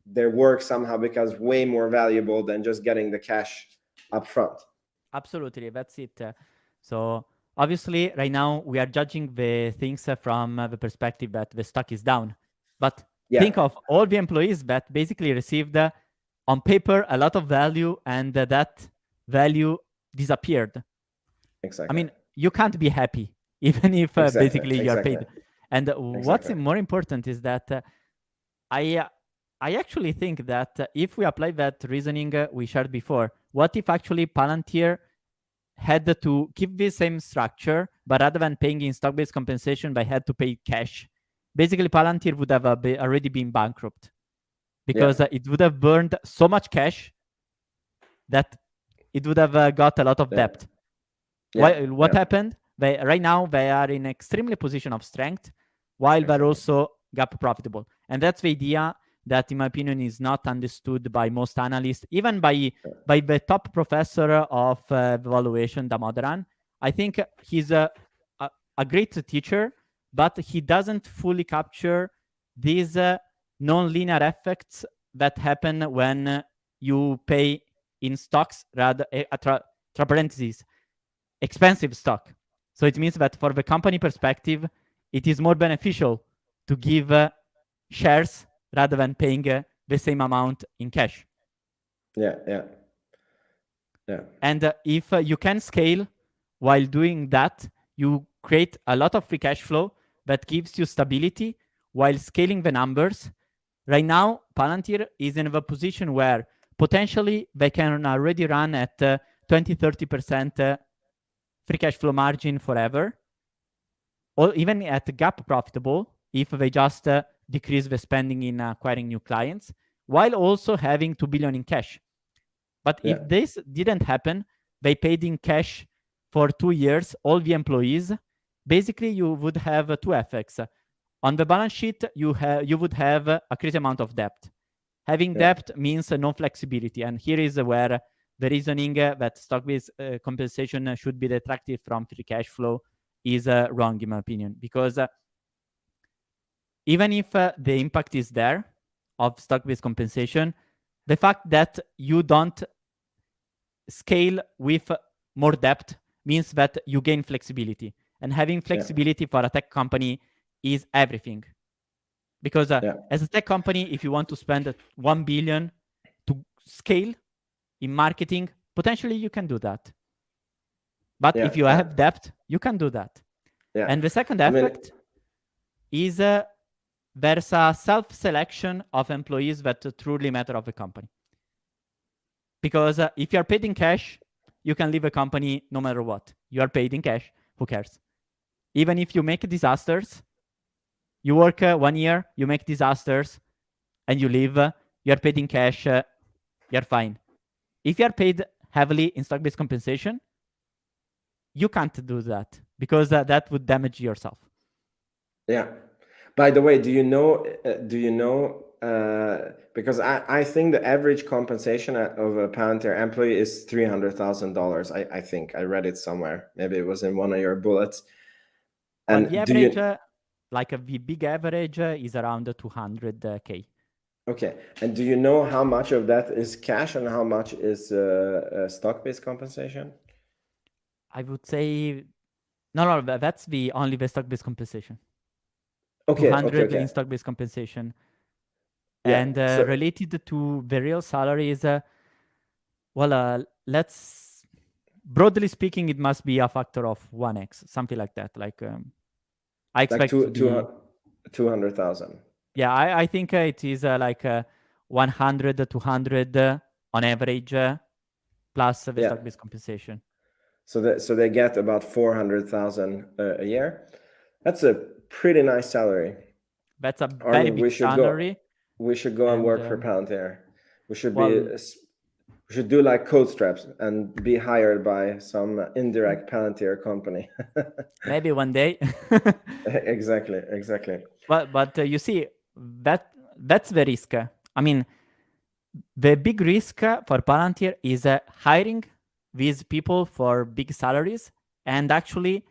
their work somehow becomes way more valuable than just getting the cash up front. Absolutely, that's it. So obviously, right now we are judging the things from the perspective that the stock is down. But think of all the employees that basically received on paper a lot of value, and that value disappeared. Exactly. I mean, you can't be happy even if basically you are paid. And what's more important is that I actually think that if we apply that reasoning we shared before, what if actually Palantir had to keep the same structure, but rather than paying in stock-based compensation, they had to pay cash? Basically, Palantir would have already been bankrupt because it would have burned so much cash that it would have got a lot of debt. What happened? Right now, they are in extremely position of strength, while they're also gap profitable. And that's the idea that, in my opinion, is not understood by most analysts, even by the top professor of valuation, Damodaran. I think he's a great teacher, but he doesn't fully capture these non-linear effects that happen when you pay in stocks, rather, parentheses, expensive stock. So it means that for the company perspective, it is more beneficial to give shares rather than paying the same amount in cash. Yeah. And if you can scale while doing that, you create a lot of free cash flow that gives you stability while scaling the numbers. Right now, Palantir is in a position where potentially they can already run at 20-30% free cash flow margin forever, or even at gap profitable if they just decrease the spending in acquiring new clients, while also having 2 billion in cash. But if this didn't happen, they paid in cash for 2 years, all the employees. Basically, you would have two effects. On the balance sheet, you would have a great amount of debt. Having debt means no flexibility. And here is where the reasoning that stock-based compensation should be detracted from free cash flow is wrong, in my opinion. Because even if the impact is there of stock-based compensation, the fact that you don't scale with more debt means that you gain flexibility. And having flexibility for a tech company is everything. Because as a tech company, if you want to spend 1 billion to scale in marketing, potentially you can do that. But if you have debt, you can do that. And the second effect is there's a self-selection of employees that truly matter of the company. Because if you're paid in cash, you can leave a company no matter what. You are paid in cash, who cares? Even if you make disasters, you work 1 year, you make disasters, and you leave, you're paid in cash, you're fine. If you're paid heavily in stock-based compensation, you can't do that because that would damage yourself. Yeah. By the way, do you know, because I think the average compensation of a Palantir employee is $300,000. I think I read it somewhere. Maybe it was in one of your bullets. And the average, like the big average is around 200K. Okay. And do you know how much of that is cash and how much is stock-based compensation? I would say no, that's the only the stock-based compensation. Okay, 200 okay. in stock-based compensation. Yeah. And So related to the real salaries, let's broadly speaking, it must be a factor of 1x, something like that. Like I like expect to be 200,000. yeah, I think it is like 100, 200 on average, plus the Yeah. stock-based compensation. So they get about 400,000 a year. That's a pretty nice salary. That's a Army, very big salary. we should go and And work for Palantir. We should be well, we should do like code straps and be hired by some indirect Palantir company. maybe one day. Exactly. But you see, that's the risk. I mean, the big risk for Palantir is hiring these people for big salaries and actually,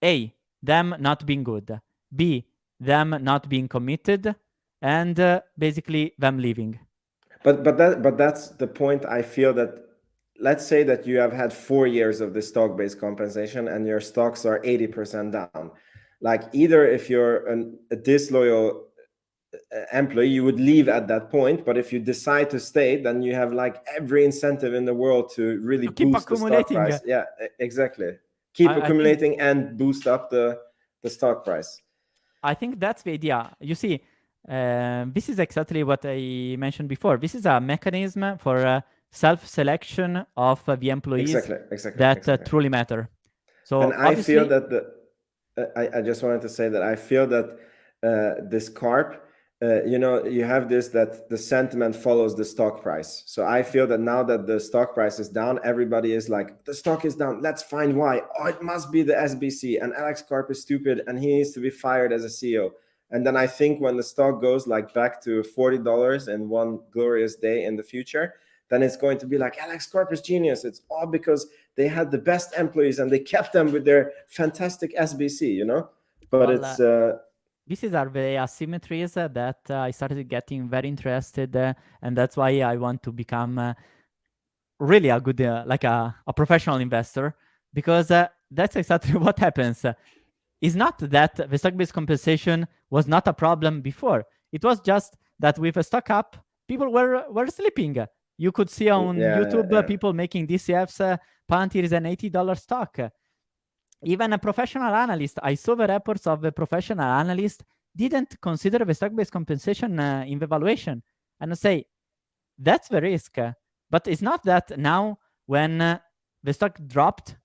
A, them not being good, B, them not being committed, and basically them leaving. But that's the point. I feel that, let's say that you have had 4 years of the stock-based compensation and your stocks are 80% down. Like, either if you're a disloyal employee, you would leave at that point, but if you decide to stay, then you have like every incentive in the world to really To keep boost the stock accumulating. price. Yeah, exactly. Keep I think accumulating and boost up the stock price. I think that's the idea. You see, this is exactly what I mentioned before. This is a mechanism for self-selection of the employees that truly matter. So And I obviously, feel that I just wanted to say that I feel that this carp, you have this, that the sentiment follows the stock price. So I feel that now that the stock price is down, everybody is like, the stock is down, let's find why. Oh, it must be the SBC, and Alex Karp is stupid and he needs to be fired as a CEO. And then I think when the stock goes like back to $40 in one glorious day in the future, then it's going to be like, Alex Karp is genius. It's all because they had the best employees and they kept them with their fantastic SBC, But it's these are the asymmetries that I started getting very interested, and that's why I want to become really a good, like a professional investor, because that's exactly what happens. It's not that the stock-based compensation was not a problem before. It was just that with a stock up, people were sleeping. You could see on YouTube people making DCFs. Palantir is an $80 stock. Even a professional analyst, I saw the reports of the professional analyst didn't consider the stock-based compensation in the valuation. And I say, that's the risk. But it's not that now when the stock dropped,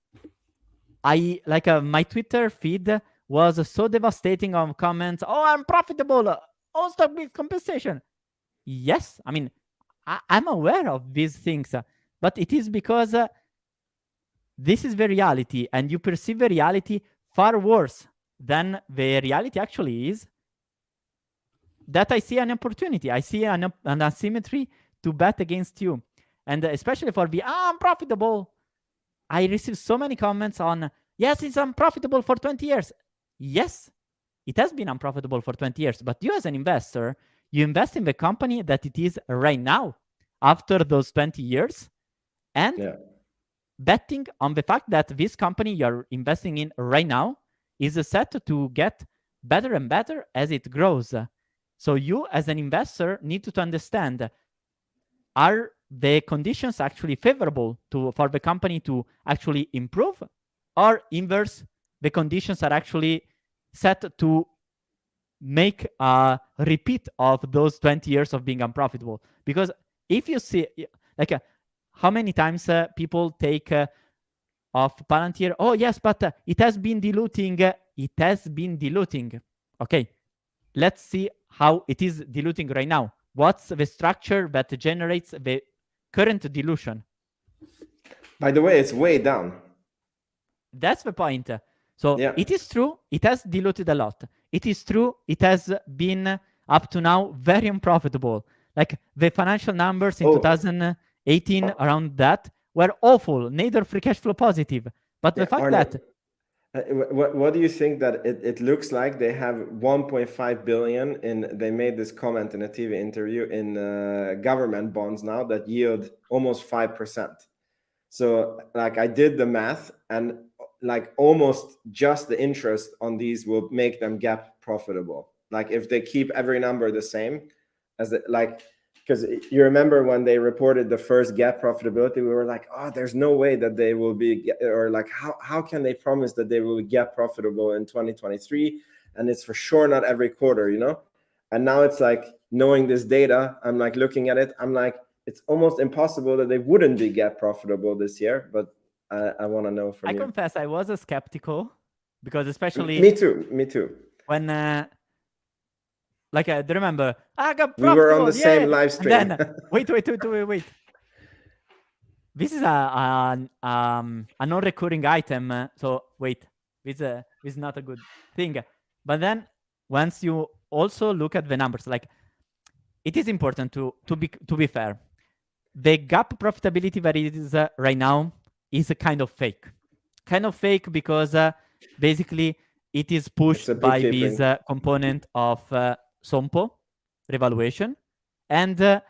my Twitter feed was so devastating of comments. Oh, I'm profitable. Oh, stock-based compensation. Yes, I mean, I'm aware of these things, but it is because this is the reality, and you perceive the reality far worse than the reality actually is. That I see an opportunity. I see an asymmetry to bet against you. And especially for the unprofitable, I receive so many comments on, yes, it's unprofitable for 20 years. Yes, it has been unprofitable for 20 years. But you as an investor, you invest in the company that it is right now after those 20 years. And betting on the fact that this company you're investing in right now is set to get better and better as it grows. So you as an investor need to understand, are the conditions actually favorable for the company to actually improve, or inverse, the conditions are actually set to make a repeat of those 20 years of being unprofitable? Because if you see, like, how many times people take of Palantir, oh yes, but it has been diluting. It has been diluting. Okay, let's see how it is diluting right now. What's the structure that generates the current dilution? By the way, it's way down. That's the point. So it is true, it has diluted a lot. It is true, it has been up to now very unprofitable. Like the financial numbers in 2018 around that were awful, neither free cash flow positive. But the fact Arny, that What do you think that it looks like? They have 1.5 billion in. They made this comment in a TV interview in government bonds now that yield almost 5%. So like I did the math, and like almost just the interest on these will make them gap profitable. Like if they keep every number the same as because you remember when they reported the first gap profitability, we were like, oh, there's no way that they will be, or like how can they promise that they will be gap profitable in 2023? And it's for sure not every quarter, you know? And now it's like, knowing this data, I'm like looking at it, I'm like, it's almost impossible that they wouldn't be gap profitable this year. But I want to know from you. I confess I was skeptical, because especially me too. When like I do remember I got we were on the yeah! same live stream. And then wait. This is a non-recurring item. So wait, this is not a good thing. But then once you also look at the numbers, like it is important to be fair. The gap profitability that it is right now is a kind of fake because basically it is pushed by this component of SOMPO revaluation, and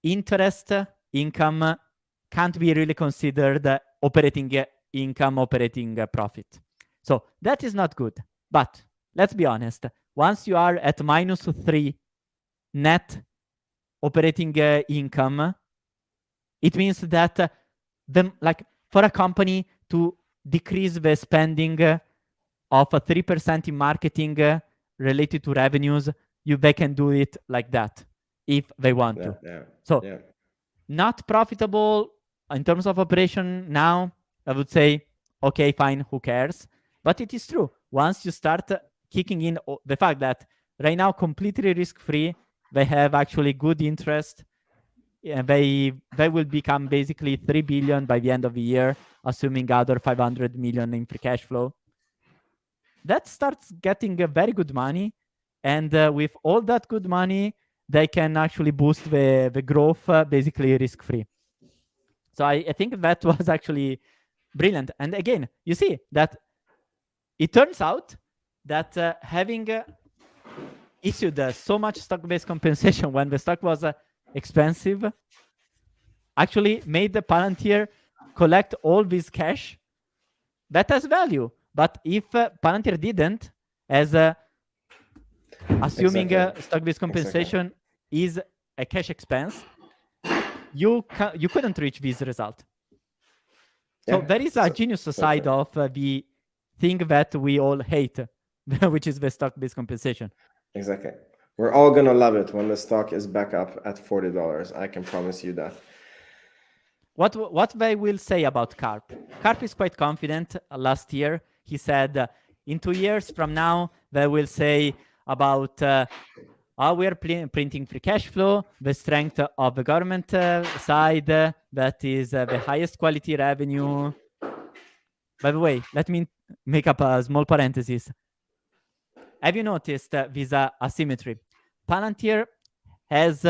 interest income can't be really considered operating income, operating profit. So that is not good. But let's be honest, once you are at -3 net operating income, it means that for a company to decrease the spending of 3% in marketing related to revenues, they can do it like that if they want to. Not profitable in terms of operation now, I would say, okay, fine, who cares? But it is true. Once you start kicking in the fact that right now, completely risk-free, they have actually good interest. They will become basically 3 billion by the end of the year, assuming other 500 million in free cash flow. That starts getting very good money. And with all that good money, they can actually boost the growth basically risk-free. So I think that was actually brilliant. And again, you see that it turns out that having issued so much stock-based compensation when the stock was expensive actually made the Palantir collect all this cash that has value. But if Palantir didn't, as assuming stock-based compensation is a cash expense, you couldn't reach this result. So there is a genius side of the thing that we all hate, which is the stock-based compensation. Exactly. We're all going to love it when the stock is back up at $40. I can promise you that. What they will say about Karp? Karp is quite confident. Last year, he said, in 2 years from now, they will say about we are printing free cash flow, the strength of the government side, that is the highest quality revenue. By the way, let me make up a small parenthesis. Have you noticed this asymmetry? Palantir has,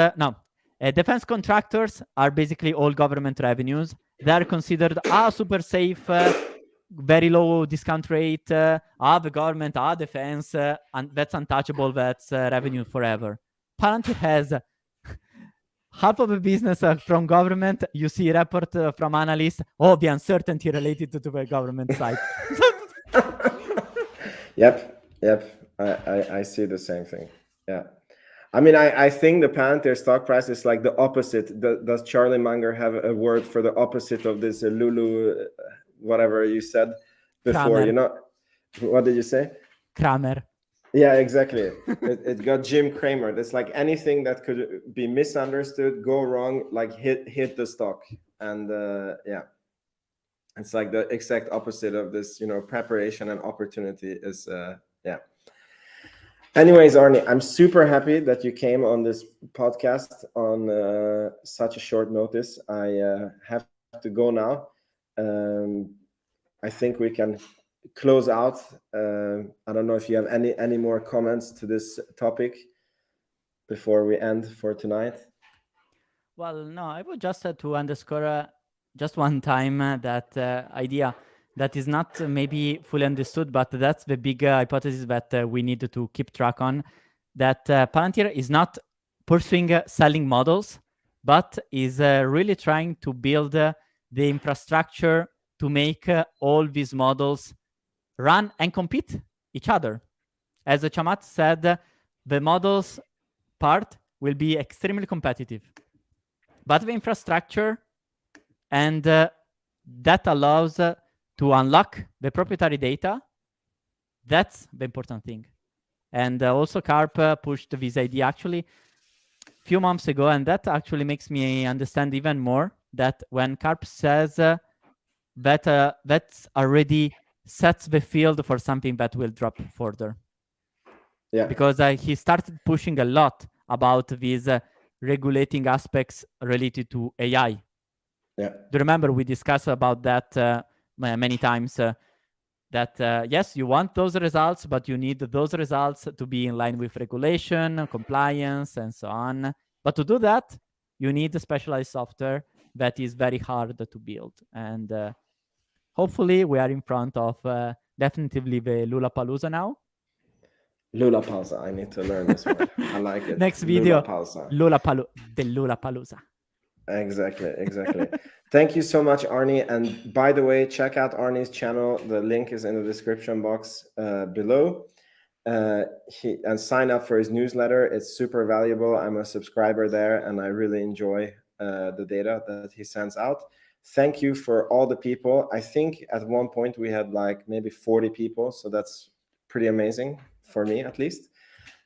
defense contractors are basically all government revenues. They are considered super safe, very low discount rate, the government, defense, and that's untouchable, that's revenue forever. Palantir has half of the business from government. You see a report from analysts, the uncertainty related to the government side. Yep. I see the same thing. Yeah. I mean, I think the Palantir stock price is like the opposite. Does Charlie Munger have a word for the opposite of this Lulu, whatever you said before? Kramer. You know, what did you say? Kramer. Yeah, exactly. it got Jim Cramer. It's like anything that could be misunderstood, go wrong, like hit the stock. And it's like the exact opposite of this, preparation and opportunity is, Anyways, Arny, I'm super happy that you came on this podcast on such a short notice. I have to go now. I think we can close out. I don't know if you have any more comments to this topic before we end for tonight. Well, no, I would just to underscore just one time that idea that is not maybe fully understood, but that's the big hypothesis that we need to keep track on, that Palantir is not pursuing selling models, but is really trying to build the infrastructure to make all these models run and compete each other. As Chamath said, the models part will be extremely competitive, but the infrastructure and that allows to unlock the proprietary data. That's the important thing. And also Karp pushed this idea actually a few months ago, and that actually makes me understand even more that when Karp says that that's already sets the field for something that will drop further. Yeah. Because he started pushing a lot about these regulating aspects related to AI. Yeah. Do you remember we discussed about that many times? That yes, you want those results, but you need those results to be in line with regulation, compliance, and so on. But to do that, you need a specialized software that is very hard to build. And hopefully we are in front of definitely the Lollapalooza now. Lollapalooza. I need to learn this word. I like it. Next video. Lollapalooza. The Lollapalooza. Exactly. Thank you so much, Arny. And by the way, check out Arny's channel. The link is in the description box below. And sign up for his newsletter. It's super valuable. I'm a subscriber there, and I really enjoy the data that he sends out. Thank you for all the people. I think at one point we had like maybe 40 people, so that's pretty amazing for me at least.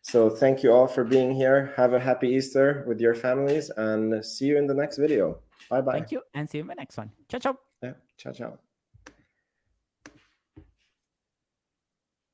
So thank you all for being here. Have a happy Easter with your families, and see you in the next video. Bye-bye. Thank you, and see you in the next one. Ciao, ciao. Yeah, ciao, ciao.